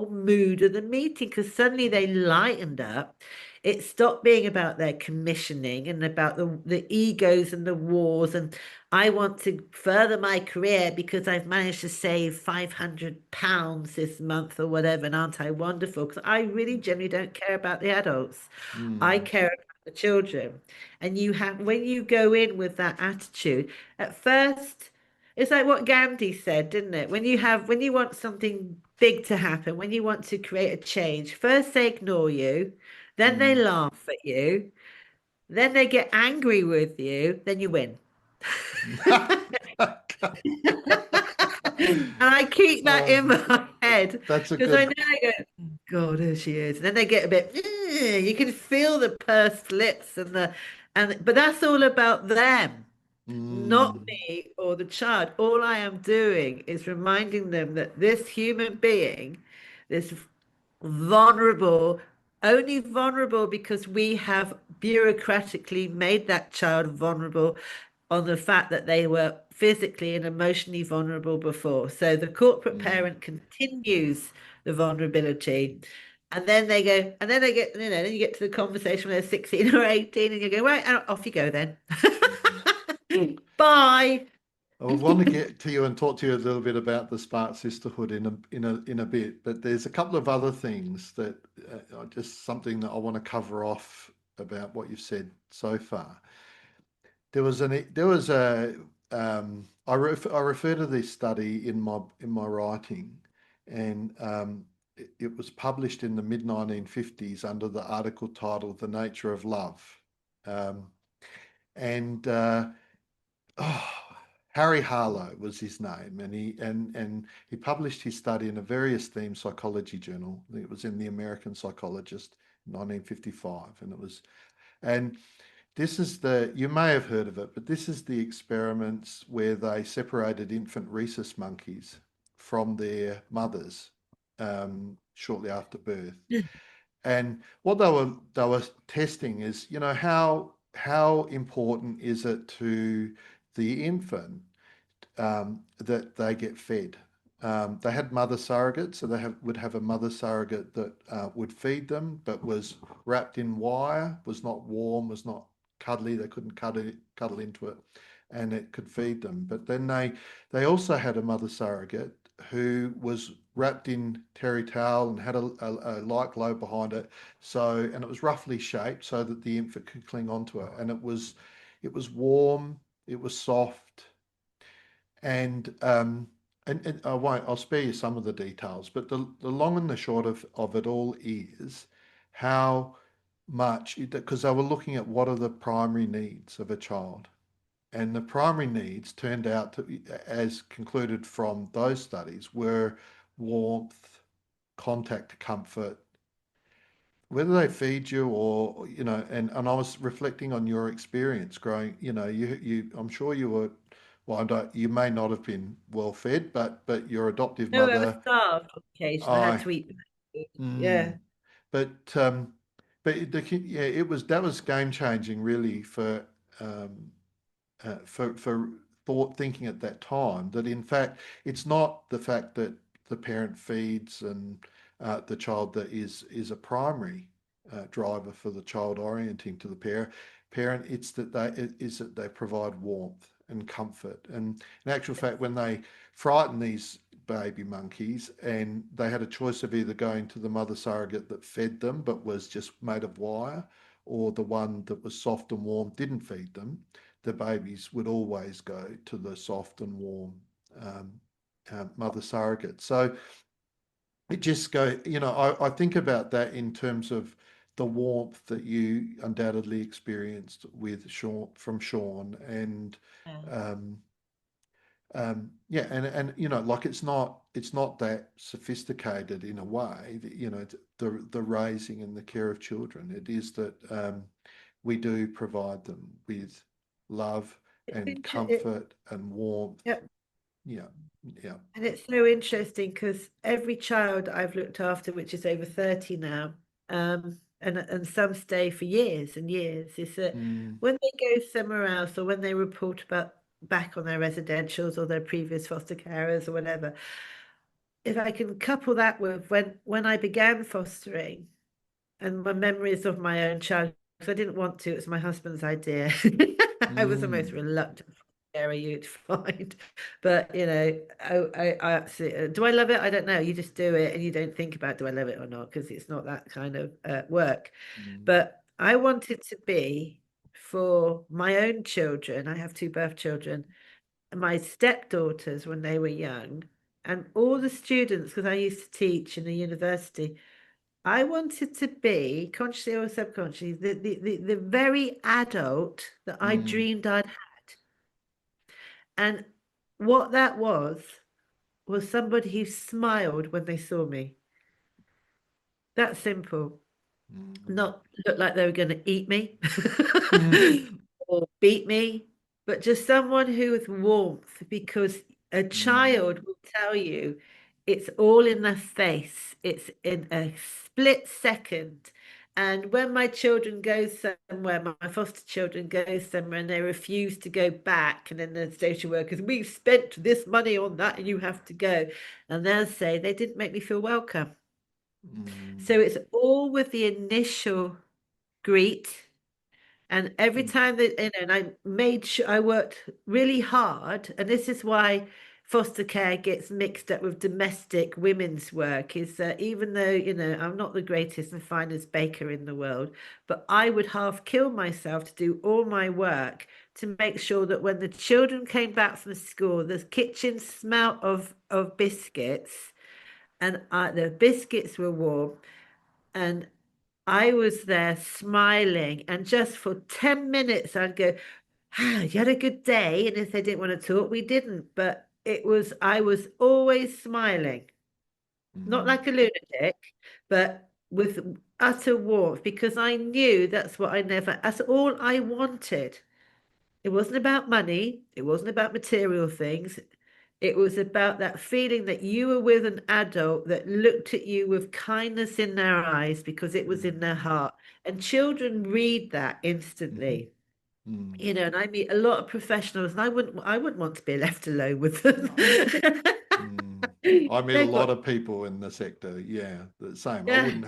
mood of the meeting because suddenly they lightened up. It stopped being about their commissioning and about the egos and the wars. And I want to further my career because I've managed to save £500 this month or whatever. And aren't I wonderful? Because I really generally don't care about the adults. I mm, care about the children. And when you go in with that attitude, at first, it's like what Gandhi said, didn't it? When you want something big to happen, when you want to create a change, first they ignore you, then they Mm. laugh at you, then they get angry with you, then you win. And I keep that in Oh, my head that's a because I good. know I go, "Oh, God, there she is." And then they get a bit, you can feel the pursed lips but that's all about them, not Mm, me or the child. All I am doing is reminding them that this human being, this vulnerable, only vulnerable because we have bureaucratically made that child vulnerable on the fact that they were physically and emotionally vulnerable before. So the corporate mm. parent continues the vulnerability. And then they get, then you get to the conversation when they're 16 or 18, and you go, right, off you go then. Mm. Bye. I want to get to you and talk to you a little bit about the Spark Sisterhood in a bit, but there's a couple of other things that are just something that I want to cover off about what you've said so far. I refer to this study in my writing, and it was published in the mid 1950s under the article titled "The Nature of Love," um, and oh, Harry Harlow was his name, and he published his study in a very esteemed psychology journal. I think it was in the American Psychologist in 1955, and this is you may have heard of it, but this is the experiments where they separated infant rhesus monkeys from their mothers shortly after birth. And what they were testing is, how important is it to the infant that they get fed. They had mother surrogates, so would have a mother surrogate that would feed them, but was wrapped in wire, was not warm, was not cuddly. They couldn't cuddle into it, and it could feed them. But then they also had a mother surrogate who was wrapped in terry towel and had a light glow behind it, and it was roughly shaped so that the infant could cling onto it, and it was warm, it was soft, and I won't. I'll spare you some of the details, but the long and the short of it all is how much, because they were looking at what are the primary needs of a child, and the primary needs turned out to, as concluded from those studies, were warmth, contact, comfort, whether they feed you or, and I was reflecting on your experience growing, I'm sure you were, well, you may not have been well fed, but your adoptive No, I was mother, starved on occasion. I had I, to eat. mm, Yeah. but yeah, that was game changing really um, for thinking at that time that in fact it's not the fact that the parent feeds and the child that is a primary driver for the child orienting to the parent. It's that they provide warmth and comfort. And in actual fact, when they frighten these baby monkeys and they had a choice of either going to the mother surrogate that fed them but was just made of wire, or the one that was soft and warm didn't feed them, the babies would always go to the soft and warm um, mother surrogate. So it just I think about that in terms of the warmth that you undoubtedly experienced with Sean, and Yeah. um, yeah, and like it's not that sophisticated in a way that, the raising and the care of children. It is that we do provide them with love It's and it, comfort and warmth. yeah. Yeah, yeah. And it's so interesting because every child I've looked after, which is over 30 now, and some stay for years and years, is that Mm, when they go somewhere else or when they report about back on their residentials or their previous foster carers or whatever, if I can couple that with when I began fostering and my memories of my own child, because I didn't want to, it was my husband's idea. I was the most mm, reluctant carer you'd find. But I absolutely, do I love it? I don't know. You just do it and you don't think about, do I love it or not? Because it's not that kind of work. mm, But I wanted to be for my own children. I have two birth children, my stepdaughters when they were young, and all the students, because I used to teach in a university, I wanted to be, consciously or subconsciously, the very adult that I Mm, dreamed I'd had. And what that was somebody who smiled when they saw me. That simple. mm, Not look like they were going to eat me mm, or beat me, but just someone who with warmth, because a mm, child will tell you it's all in their face. It's in a split second. And when my children go somewhere, my foster children go somewhere and they refuse to go back, and then the social workers, we've spent this money on that and you have to go. And they'll say, they didn't make me feel welcome. mm, So it's all with the initial greet. And every mm, time that, and I made sure I worked really hard. And this is why foster care gets mixed up with domestic women's work, is that even though, I'm not the greatest and finest baker in the world, but I would half kill myself to do all my work to make sure that when the children came back from school, the kitchen smelt of biscuits, and the biscuits were warm. And I was there smiling, and just for 10 minutes, I'd go, ah, you had a good day. And if they didn't want to talk, we didn't. But I was always smiling, not mm, like a lunatic, but with utter warmth, because I knew that's all I wanted. It wasn't about money, it wasn't about material things. It was about that feeling that you were with an adult that looked at you with kindness in their eyes because it was in their heart. And children read that mm, instantly. mm. And I meet a lot of professionals, and I wouldn't want to be left alone with them. Mm. I meet a They've lot got of people in the sector. Yeah, the same. I yeah. wouldn't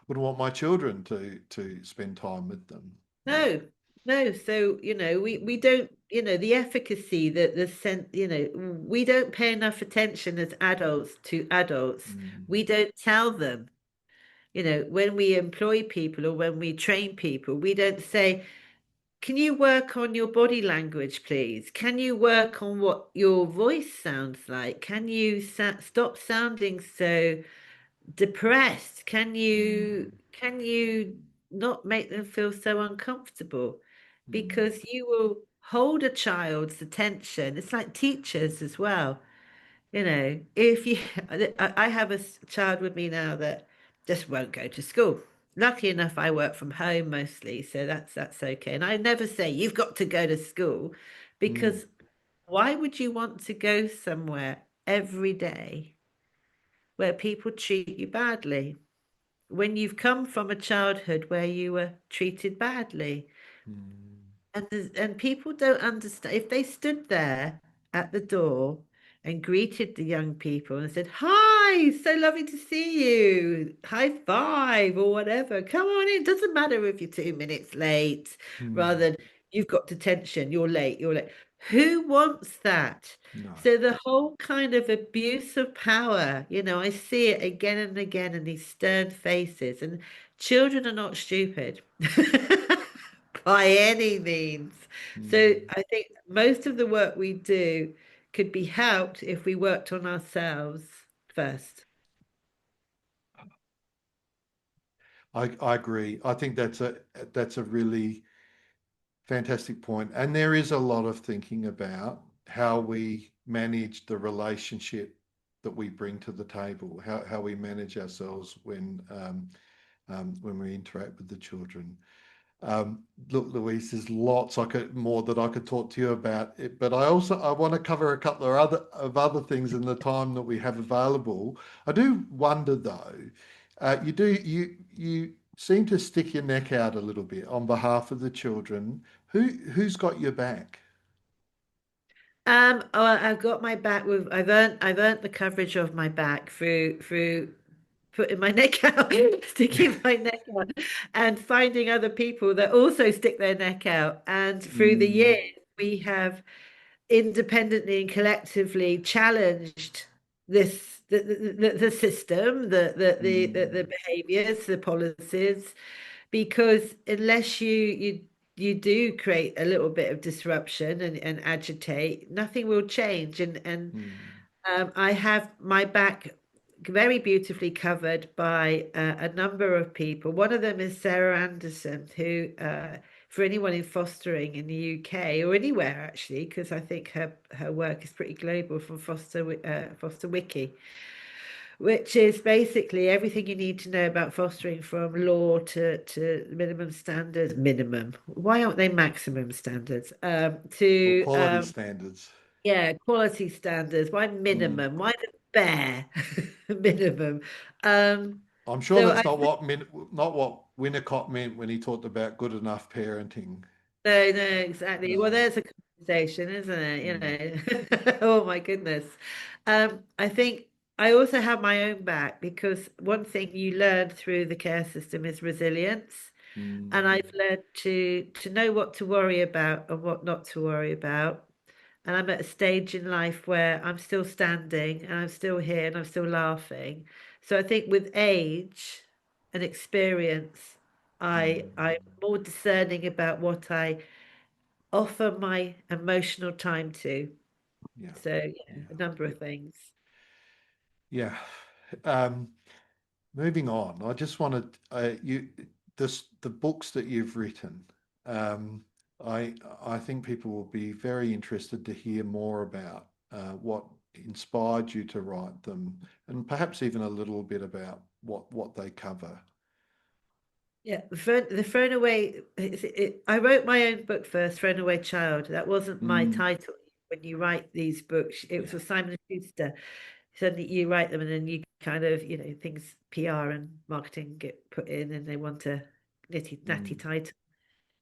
want my children to spend time with them. Yeah. No, no. So, we don't, the efficacy, the sense, we don't pay enough attention as adults to adults. Mm, We don't tell them, when we employ people or when we train people, we don't say, can you work on your body language, please? Can you work on what your voice sounds like? Can you stop sounding so depressed? mm, Can you not make them feel so uncomfortable? mm, Because you will hold a child's attention. It's like teachers as well. If you, I have a child with me now that just won't go to school. Lucky enough, I work from home mostly, so that's okay. And I never say you've got to go to school, mm, because why would you want to go somewhere every day where people treat you badly when you've come from a childhood where you were treated badly? mm, And people don't understand. If they stood there at the door and greeted the young people and said, "Hi, so lovely to see you. High five," or whatever. Come on in. Doesn't matter if you're 2 minutes late, rather mm. than you've got detention, you're late, you're late. Who wants that? No. So the whole kind of abuse of power, I see it again and again in these stern faces. And children are not stupid. By any means. So Mm. I think most of the work we do could be helped if we worked on ourselves first. I agree. I think that's a really fantastic point. And there is a lot of thinking about how we manage the relationship that we bring to the table, how we manage ourselves when we interact with the children. Look, Louise, there's lots more that I could talk to you about it, but I want to cover a couple of other things in the time that we have available. I do wonder though, you seem to stick your neck out a little bit on behalf of the children. Who's got your back? Oh, I've got my back with I've earned the coverage of my back through putting my neck out, sticking my neck out, and finding other people that also stick their neck out. And through the Mm, years, we have independently and collectively challenged the system, the mm, behaviors, the policies, because unless you do create a little bit of disruption and agitate, nothing will change. And mm, I have my back very beautifully covered by a number of people. One of them is Sarah Anderson, who, for anyone in fostering in the UK or anywhere actually, because I think her work is pretty global from Foster Wiki, which is basically everything you need to know about fostering from law to minimum standards. Minimum. Why aren't they maximum standards? Or To quality standards. Yeah, quality standards. Why Mm. minimum? Why the bare minimum? Um, I'm sure so that's I not what Winnicott meant when he talked about good enough parenting. no, exactly. Well, No. there's a conversation, isn't it? You Mm. know. Oh my goodness. I think I also have my own back because one thing you learn through the care system is resilience. Mm. And I've learned to know what to worry about and what not to worry about. And I'm at a stage in life where I'm still standing and I'm still here and I'm still laughing. So I think with age and experience, I'm Mm. more discerning about what I offer my emotional time to. Yeah. So yeah, a Yeah. number of things. Yeah. Um, Moving on, I just wanted the books that you've written. Um, I think people will be very interested to hear more about what inspired you to write them, and perhaps even a little bit about what they cover. Yeah, the thrown away. I wrote my own book first, Thrown Away Child. That wasn't my Mm, title. When you write these books, it was yeah. for Simon and Schuster. Suddenly you write them, and then you kind of, things PR and marketing get put in, and they want a nitty natty Mm, title.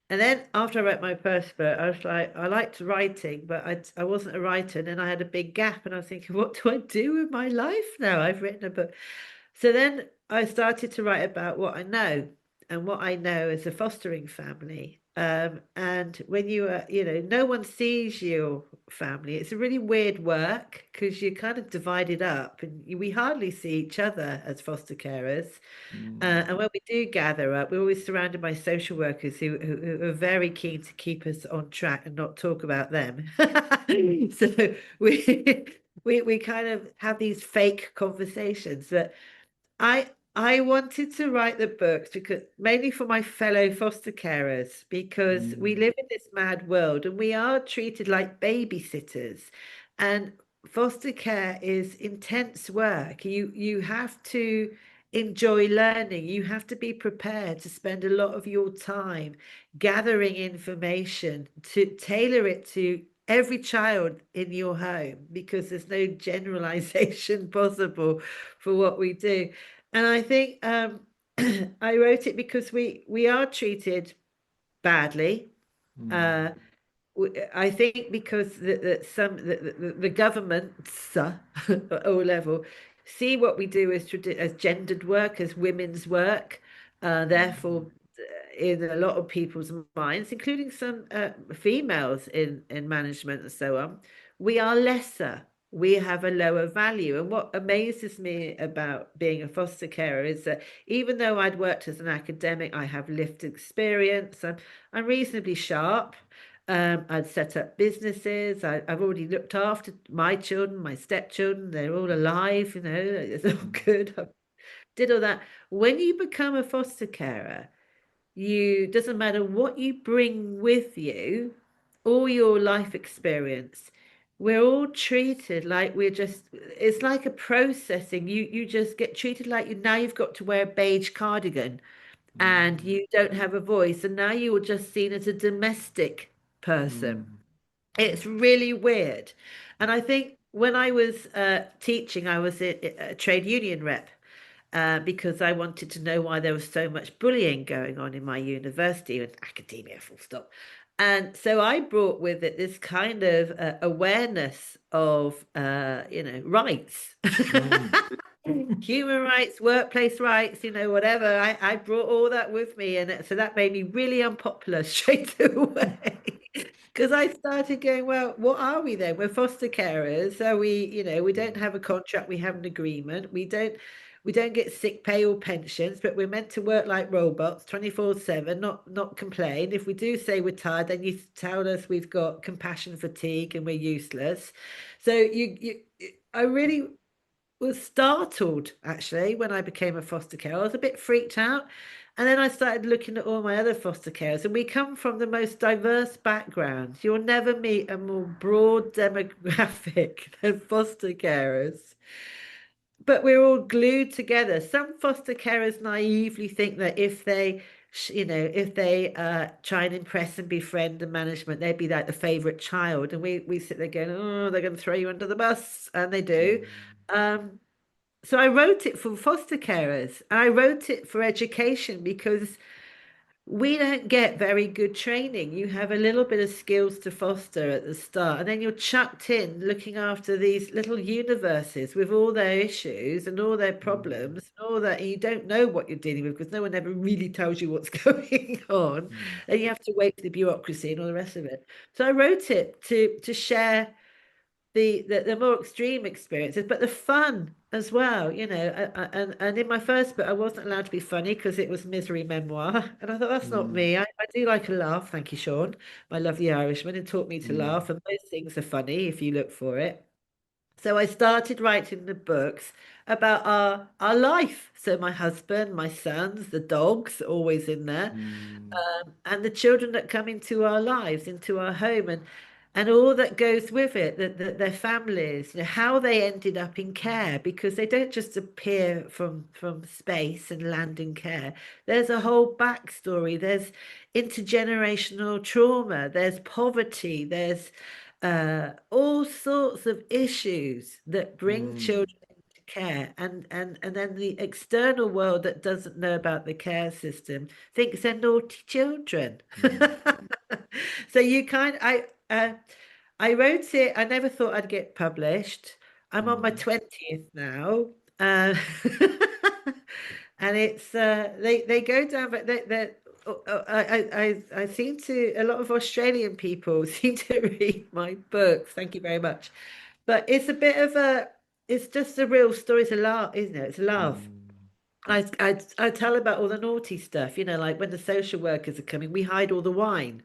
And then after I wrote my first book, I was like, I liked writing, but I wasn't a writer. And then I had a big gap, and I was thinking, what do I do with my life now? I've written a book. So then I started to write about what I know, and what I know is a fostering family. And when you are, no one sees your family. It's a really weird work because you're kind of divided up, and we hardly see each other as foster carers. mm, And when we do gather up, we're always surrounded by social workers who are very keen to keep us on track and not talk about them. So we kind of have these fake conversations that I wanted to write the books because mainly for my fellow foster carers, because we mm, live in this mad world and we are treated like babysitters. And foster care is intense work. You have to enjoy learning. You have to be prepared to spend a lot of your time gathering information to tailor it to every child in your home because there's no generalization possible for what we do. And I think I wrote it because we are treated badly. mm, Uh, I think because the governments at all level see what we do as gendered work, as women's work. Therefore, mm, in a lot of people's minds, including some females in management and so on, we are lesser. We have a lower value. And what amazes me about being a foster carer is that even though I'd worked as an academic, I have lived experience. I'm reasonably sharp. I'd set up businesses. I've already looked after my children, my stepchildren. They're all alive, it's all mm, good. I did all that. When you become a foster carer, you doesn't matter what you bring with you, all your life experience. We're all treated like it's like a processing. You just get treated like now you've got to wear a beige cardigan and mm, you don't have a voice, and now you're just seen as a domestic person. mm, It's really weird. And I think when I was teaching, I was a trade union rep because I wanted to know why there was so much bullying going on in my university and academia, full stop. And so I brought with it this kind of awareness of, rights. mm, Human rights, workplace rights, whatever. I brought all that with me. And so that made me really unpopular straight away. Because I started going, well, what are we then? We're foster carers. So we don't have a contract, we have an agreement. We don't get sick pay or pensions, but we're meant to work like robots 24/7, not complain. If we do say we're tired, then you tell us we've got compassion fatigue and we're useless. So I really was startled actually when I became a foster carer. I was a bit freaked out. And then I started looking at all my other foster carers, and we come from the most diverse backgrounds. You'll never meet a more broad demographic than foster carers. But we're all glued together. Some foster carers naively think that if they, if they try and impress and befriend the management, they'd be like the favorite child. And we sit there going, oh, they're going to throw you under the bus. And they do. Mm, Um, so I wrote it for foster carers, and I wrote it for education because we don't get very good training. You have a little bit of skills to foster at the start, and then you're chucked in looking after these little universes with all their issues and all their mm, problems, and all that. And you don't know what you're dealing with because no one ever really tells you what's going on. mm, And you have to wait for the bureaucracy and all the rest of it. So I wrote it to share the more extreme experiences, but the fun as well, and in my first book, I wasn't allowed to be funny because it was misery memoir, and I thought that's not mm, me. I do like a laugh, taught you, Sean, my lovely Irishman, and taught me to mm, laugh, and most things are funny if you look for it. So I started writing the books about our life. So my husband, my sons, the dogs, always in there, mm, and the children that come into our lives, into our home, and all that goes with it, that their families, how they ended up in care, because they don't just appear from space and land in care. There's a whole backstory. There's intergenerational trauma. There's poverty. There's all sorts of issues that bring mm, children into care, and then the external world that doesn't know about the care system thinks they're naughty children. mm, So you kind I wrote it. I never thought I'd get published. I'm on my mm, 20th now. Uh, and it's they go down, but they I seem to, a lot of Australian people seem to read my books. Thank you very much. But it's a bit of a, it's just a real story. It's a laugh, isn't it? It's a laugh. mm. I tell about all the naughty stuff, like when the social workers are coming, we hide all the wine.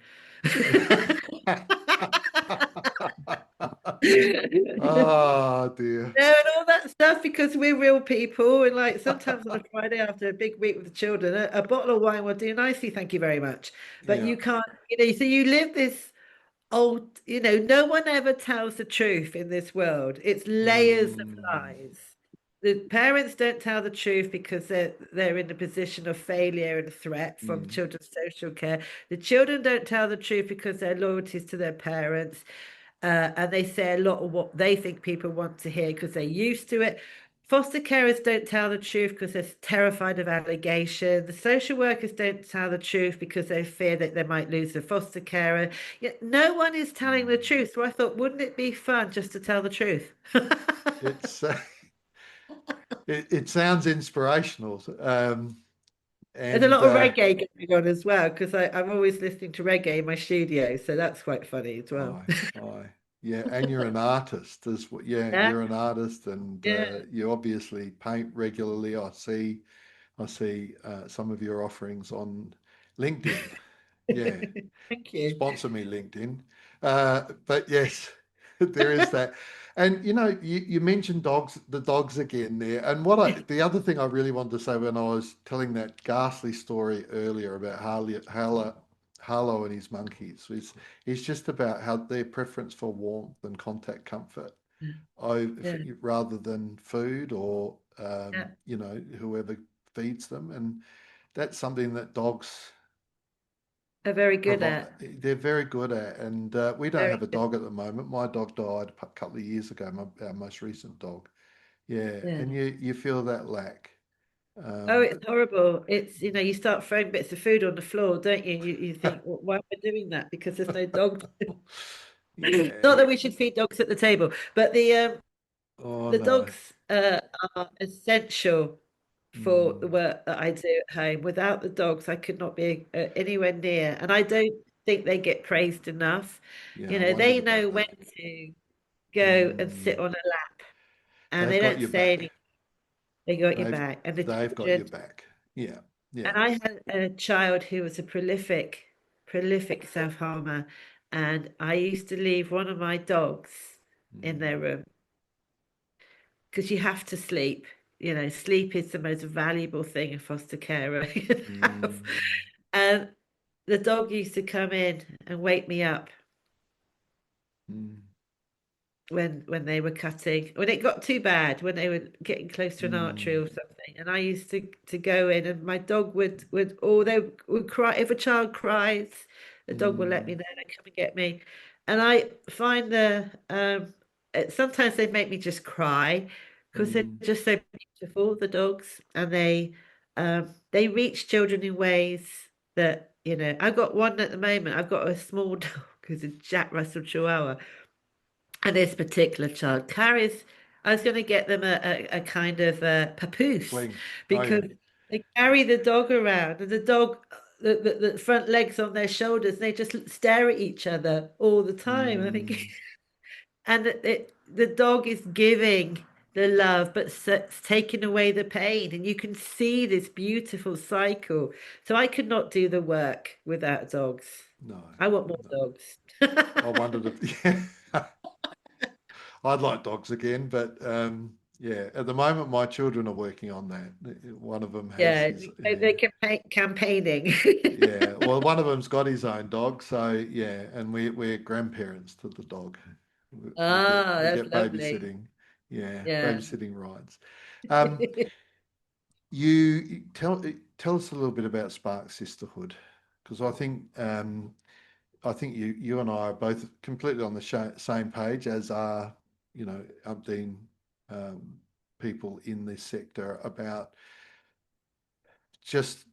Oh dear. And all that stuff because we're real people. And like sometimes on a Friday after a big week with the children, a bottle of wine will do nicely, thank you very much. But Yeah. you can't, so you live this old, no one ever tells the truth in this world. It's layers of Mm, lies. The parents don't tell the truth because they're in a position of failure and threat from mm, children's social care. The children don't tell the truth because their loyalties to their parents. And they say a lot of what they think people want to hear because they're used to it. Foster carers don't tell the truth because they're terrified of allegation. The social workers don't tell the truth because they fear that they might lose the foster carer. Yet no one is telling the mm. truth. So I thought, wouldn't it be fun just to tell the truth? It's it sounds inspirational. There's a And lot of reggae going on as well because I'm always listening to reggae in my studio, so that's quite funny as well. I, I, yeah, and you're an artist as well. Yeah, Yeah, you're an artist, and yeah. you obviously paint regularly. I see some of your offerings on LinkedIn. Yeah, Thank you. sponsor me, LinkedIn. But yes, there is that. And you mentioned dogs, the dogs again there. And the other thing I really wanted to say when I was telling that ghastly story earlier about Harlow and his monkeys is just about how their preference for warmth and contact comfort Yeah, rather than food or yeah, whoever feeds them. And that's something that dogs are very good provide. at. They're very good at, and we don't Very have a good. dog at the moment. My dog died a couple of years ago. Our most recent dog. Yeah, Yeah. and you feel that lack. Oh, Um, it's horrible. It's, you start throwing bits of food on the floor, don't you? You think, well, why am I doing that? Because there's no dog. Not yeah. that we should feed dogs at the table, but Oh the no. dogs are essential for the Mm, work that I do at home. Without the dogs, I could not be anywhere near, and I don't think they get praised enough. yeah, I wondered They know about when that. to go and sit Mm, on a lap, and they've they got don't your say back. anything. They got your They've back, and the they've got children. your back. Yeah, yeah. And I had a child who was a prolific self-harmer, and I used to leave one of my dogs in Mm, their room. because you have to sleep. You know, sleep is the most valuable thing a foster carer can have. Mm, And the dog used to come in and wake me up mm, when they were cutting, when it got too bad, when they were getting close to an artery mm, or something, and I used to go in, and my dog would or they would cry. If a child cries, the dog will let me mm, know they come and get me. And I find sometimes they make me just cry because they're mm, just so beautiful, the dogs, and they reach children in ways that, you know, I've got one at the moment. I've got a small dog who's a Jack Russell Chihuahua. And this particular child carries, I was going to get them a kind of papoose, sling. Oh yeah. because they carry the dog around, and the dog, the front legs on their shoulders, and they just stare at each other all the time. I think, Mm, and the dog is giving the love, but it's taking away the pain. And you can see this beautiful cycle. So I could not do the work without dogs. no, I want more no. dogs. I wondered if yeah, I'd like dogs again, but yeah, at the moment my children are working on that. One of them has Yeah, his they're campaigning. yeah. Well, one of them's got his own dog, so yeah, and we're grandparents to the dog. We get Ah, we that's get lovely. babysitting, yeah, Yeah. babysitting rides. Um, you tell us a little bit about Spark Sisterhood, because I think you and I are both completely on the same page, as are have been um, people in this sector, about just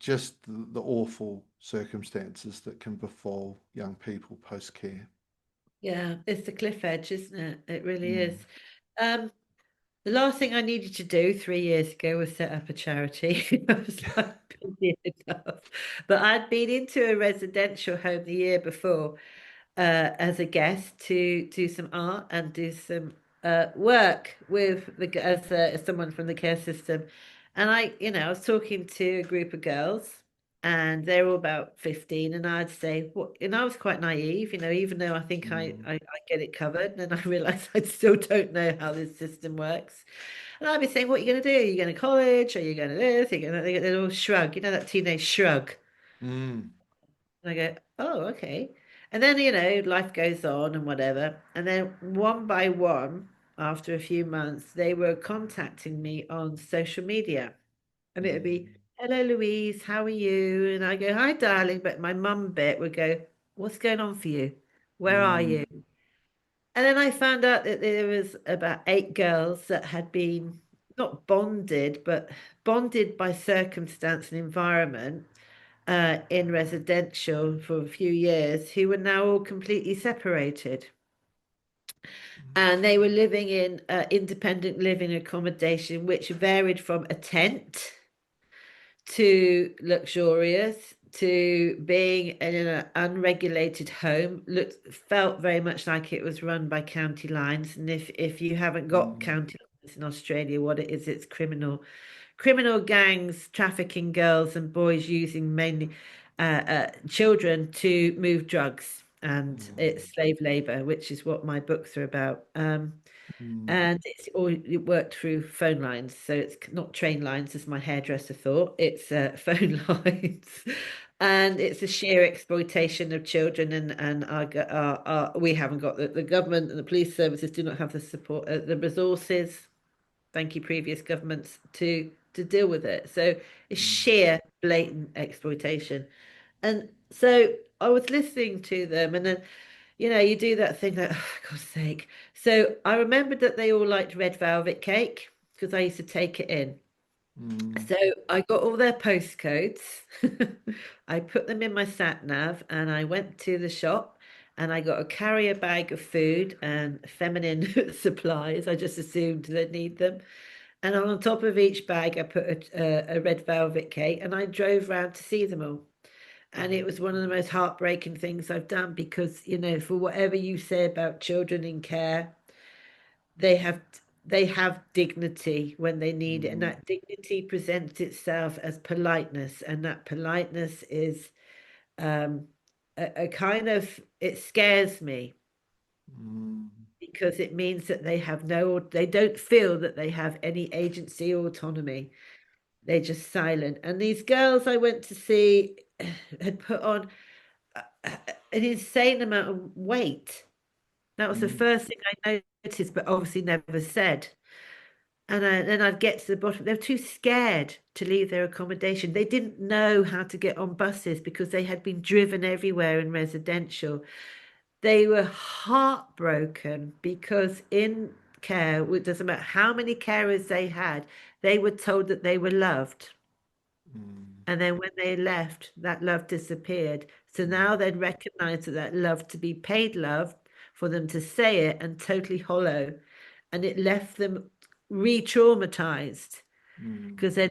the awful circumstances that can befall young people post care. Yeah, it's the cliff edge, isn't it? It really is. Mm, Um, the last thing I needed to do 3 years ago was set up a charity. I was like, busy enough. But I'd been into a residential home the year before, as a guest to do some art and do some work with as someone from the care system. And I was talking to a group of girls, and they were all about 15, and I'd say, what, and I was quite naive, even though I think mm, I get it covered, and I realized I still don't know how this system works. And I'd be saying, what are you going to do? Are you going to college? Are you going to this? Are you going to, they'll all shrug, that teenage shrug. mm, And I go, oh, okay. And then, life goes on and whatever. And then one by one, after a few months, they were contacting me on social media. And it would be, mm, hello, Louise, how are you? And I go, hi, darling. But my mum bit would go, what's going on for you? Where are mm, you? And then I found out that there was about 8 girls that had been not bonded, but bonded by circumstance and environment, in residential for a few years, who were now all completely separated. And they were living in independent living accommodation, which varied from a tent to luxurious to being in an unregulated home. Felt very much like it was run by county lines. And if you haven't got mm, county lines in Australia, what it is, it's criminal gangs trafficking girls and boys, using mainly children to move drugs, and mm, it's slave labor, which is what my books are about. mm, And it worked through phone lines, so it's not train lines, as my hairdresser thought. It's phone lines, and it's a sheer exploitation of children. And we haven't got the government and the police services do not have the support, the resources. Thank you, previous governments, to deal with it. So it's mm, sheer blatant exploitation. And so I was listening to them, and then you do that thing like, oh, for God's sake. So I remembered that they all liked red velvet cake because I used to take it in. mm, So I got all their postcodes. I put them in my sat nav, and I went to the shop, and I got a carrier bag of food and feminine supplies. I just assumed they'd need them. And on top of each bag, I put a red velvet cake, and I drove round to see them all. And it was one of the most heartbreaking things I've done because, for whatever you say about children in care, they have they have dignity when they need it. And mm, that dignity presents itself as politeness. And that politeness is a kind of, it scares me mm, because it means that they don't feel that they have any agency or autonomy. They're just silent. And these girls I went to see had put on an insane amount of weight. That was the Mm. first thing I noticed, but obviously never said. And then I'd get to the bottom. They were too scared to leave their accommodation. They didn't know how to get on buses because they had been driven everywhere in residential. They were heartbroken because in care, it doesn't matter how many carers they had, they were told that they were loved. Mm. And then when they left, that love disappeared. So now Mm. they'd recognized that love to be paid love, for them to say it and totally hollow. And it left them re-traumatized Mm. because they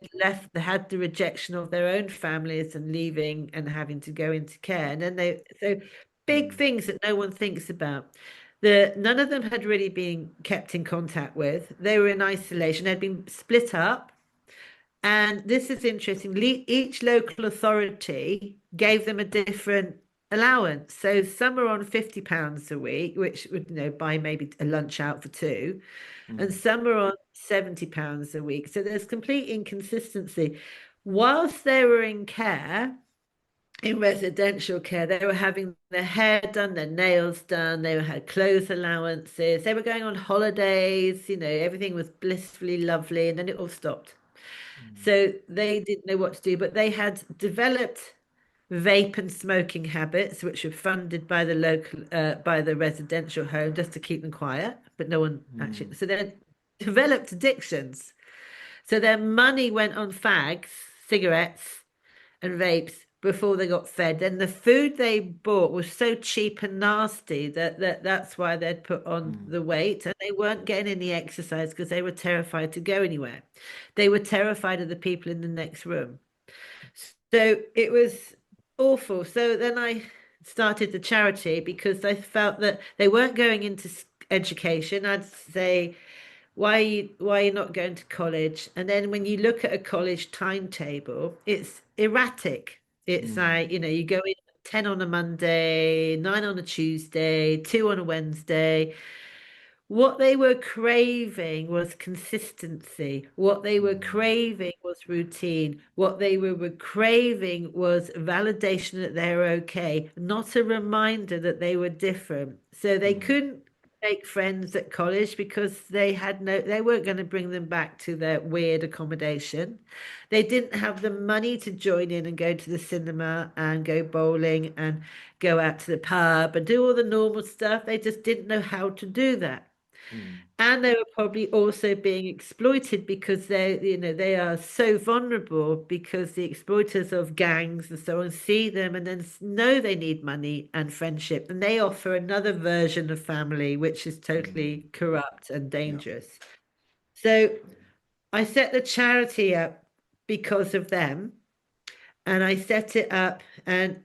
had the rejection of their own families and leaving and having to go into care. And then so big Mm. things that no one thinks about. None of them had really been kept in contact with. They were in isolation. They'd been split up. And this is interesting. Each local authority gave them a different allowance. So some are on £50 a week, which would, buy maybe a lunch out for two, and Mm. some are on £70 a week. So there's complete inconsistency. Whilst they were in care, in residential care, they were having their hair done, their nails done, they had clothes allowances, they were going on holidays, everything was blissfully lovely, and then it all stopped. Mm. So they didn't know what to do, but they had developed vape and smoking habits, which were funded by by the residential home just to keep them quiet, but no one actually. Mm. So they developed addictions. So their money went on fags, cigarettes, and vapes before they got fed. And the food they bought was so cheap and nasty that's why they'd put on Mm. the weight, and they weren't getting any exercise because they were terrified to go anywhere. They were terrified of the people in the next room. So it was awful. So then I started the charity because I felt that they weren't going into education. I'd say, why are you not going to college? And then when you look at a college timetable, it's erratic. It's Mm. like, you go in 10 on a Monday, 9 on a Tuesday, 2 on a Wednesday. What they were craving was consistency. What they were Mm. craving was routine. What they were craving was validation that they were okay, not a reminder that they were different. So they Mm. couldn't make friends at college because they weren't going to bring them back to their weird accommodation. They didn't have the money to join in and go to the cinema and go bowling and go out to the pub and do all the normal stuff. They just didn't know how to do that. Mm. And they were probably also being exploited because they are so vulnerable because the exploiters of gangs and so on see them and then know they need money and friendship. And they offer another version of family, which is Mm. totally corrupt and Yeah. dangerous. So I set the charity up because of them. And I set it up, and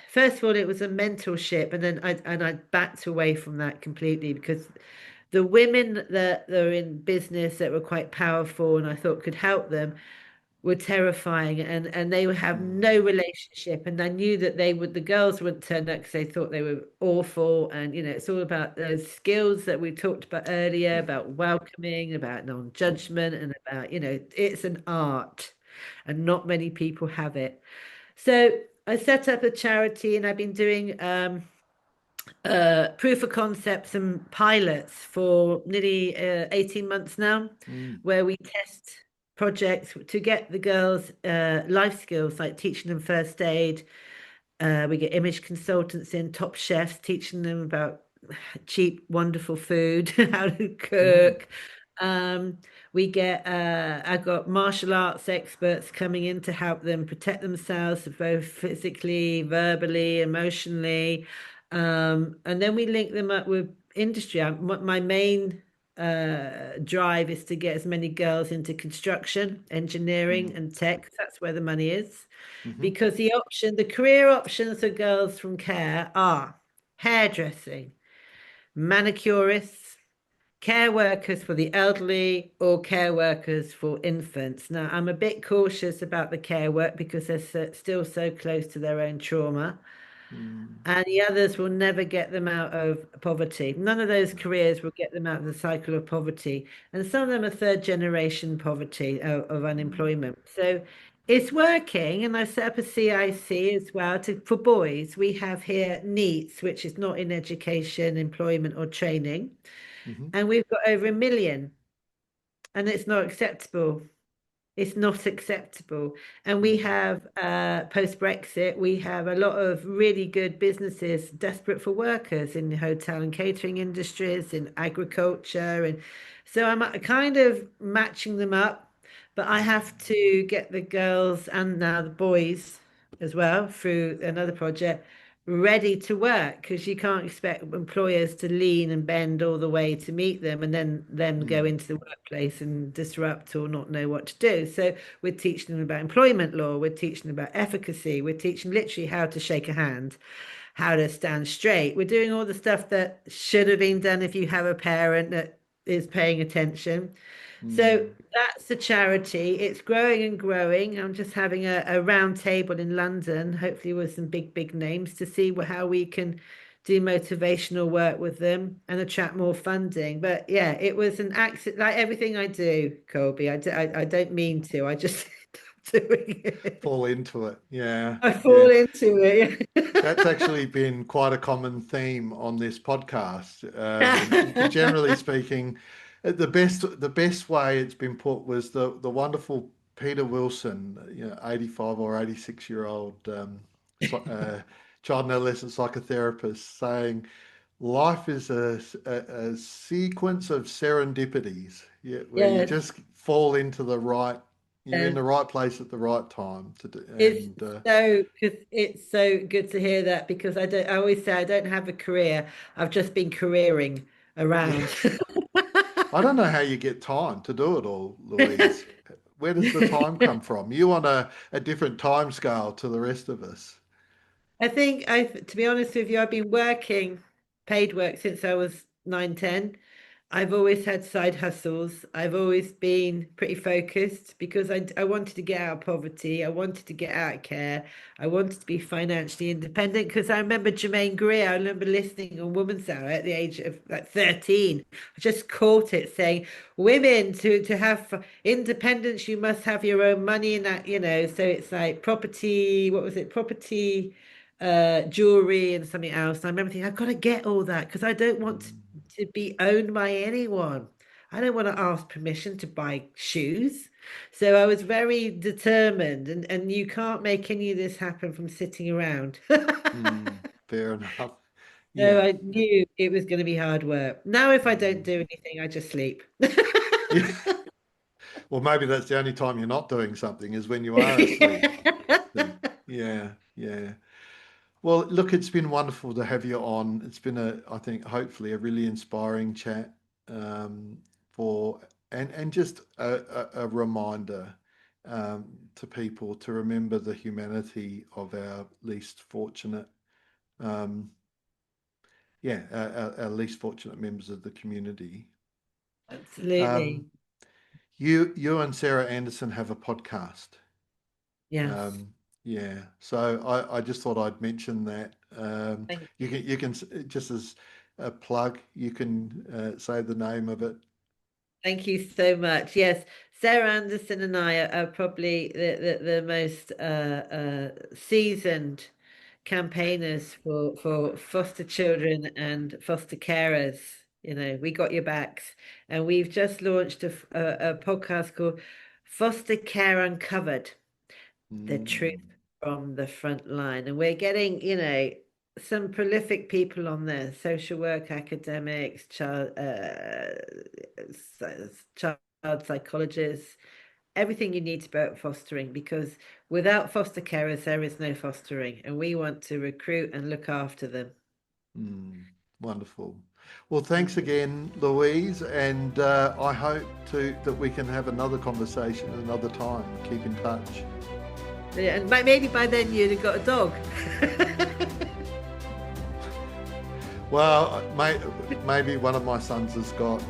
first of all, it was a mentorship, and then I backed away from that completely because the women that are in business that were quite powerful and I thought could help them were terrifying, and they would have no Mm. relationship, and I knew that the girls wouldn't turn up because they thought they were awful, and it's all about those skills that we talked about earlier, Yeah. about welcoming, about Mm. non-judgment, and about it's an art, and not many people have it. So I set up a charity, and I've been doing proof of concepts and pilots for nearly 18 months now, Mm. where we test projects to get the girls life skills like teaching them first aid. We get image consultants in, top chefs, teaching them about cheap, wonderful food, how to Mm. cook. Um, I've got martial arts experts coming in to help them protect themselves, both physically, verbally, emotionally. And then we link them up with industry. My main drive is to get as many girls into construction, engineering, Mm. and tech. That's where the money is. Mm-hmm. Because the career options for girls from care are hairdressing, manicurists, care workers for the elderly, or care workers for infants. Now, I'm a bit cautious about the care work because they're still so close to their own trauma. and the others will never get them out of poverty. None of those careers will get them out of the cycle of poverty. And some of them are third generation poverty of unemployment. So it's working. And I set up a CIC as well for boys. We have here NEETs, which is not in education, employment, or training. And we've got over 1 million. And it's not acceptable. It's not acceptable. And we have, post-Brexit, we have a lot of really good businesses desperate for workers in the hotel and catering industries, in agriculture. And so I'm kind of matching them up, but I have to get the girls and now the boys as well through another project ready to work, because you can't expect employers to lean and bend all the way to meet them and then go into the workplace and disrupt or not know what to do. So we're teaching them about employment law, we're teaching them about efficacy, we're teaching literally how to shake a hand, how to stand straight. We're doing all the stuff that should have been done if you have a parent that is paying attention. So that's the charity. It's growing and growing. I'm just having a round table in London, hopefully with some big names, to see how we can do motivational work with them and attract more funding. But yeah, it was an accident, like everything I do, Colby. I don't mean to. I just doing it. Fall into it. Yeah. I fall into it. That's actually been quite a common theme on this podcast. Generally speaking, the best way it's been put was the wonderful Peter Wilson, 85 or 86-year-old child and adolescent psychotherapist, saying life is a sequence of serendipities, where you just fall into the right. You're in the right place at the right time to do. It's so good to hear that, because I always say I don't have a career. I've just been careering around. I don't know how you get time to do it all, Louise. Where does the time come from? You on a different time scale to the rest of us. I think to be honest with you, I've been working paid work since I was 9, 10. I've always had side hustles. I've always been pretty focused because I wanted to get out of poverty. I wanted to get out of care. I wanted to be financially independent, because I remember Jermaine Greer. I remember listening on Woman's Hour at the age of like 13. I just caught it saying, women, to have independence, you must have your own money, and that, so it's like property, what was it? Property, jewelry and something else. And I remember thinking, I've got to get all that because I don't want to be owned by anyone. I don't want to ask permission to buy shoes. So I was very determined, and you can't make any of this happen from sitting around. Fair enough. So Yeah. I knew it was going to be hard work. Now, if I don't do anything, I just sleep. Well, maybe that's the only time you're not doing something, is when you are asleep. Yeah. Well, look, it's been wonderful to have you on. It's been I think, hopefully a really inspiring chat, and just a reminder to people to remember the humanity of our least fortunate, our least fortunate members of the community. Absolutely. You and Sarah Anderson have a podcast. Yes. Yeah, so I just thought I'd mention that. You can just as a plug, you can say the name of it. Thank you so much. Yes, Sarah Anderson and I are probably the most seasoned campaigners for foster children and foster carers. We got your backs, and we've just launched a podcast called Foster Care Uncovered: The Truth from the Front Line. And we're getting, some prolific people on there: social work, academics, child psychologists, everything you need about fostering, because without foster carers, there is no fostering, and we want to recruit and look after them. Wonderful. Well, thanks again, Louise, and I hope that we can have another conversation another time. Keep in touch. Yeah, and maybe by then you'd have got a dog. Well, maybe one of my sons has got.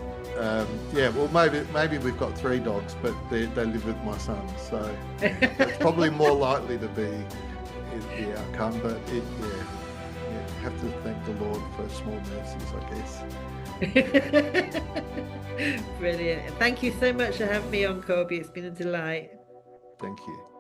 Maybe we've got 3 dogs, but they live with my son, so it's probably more likely to be the outcome. But have to thank the Lord for small mercies, I guess. Brilliant. Thank you so much for having me on, Colby. It's been a delight. Thank you.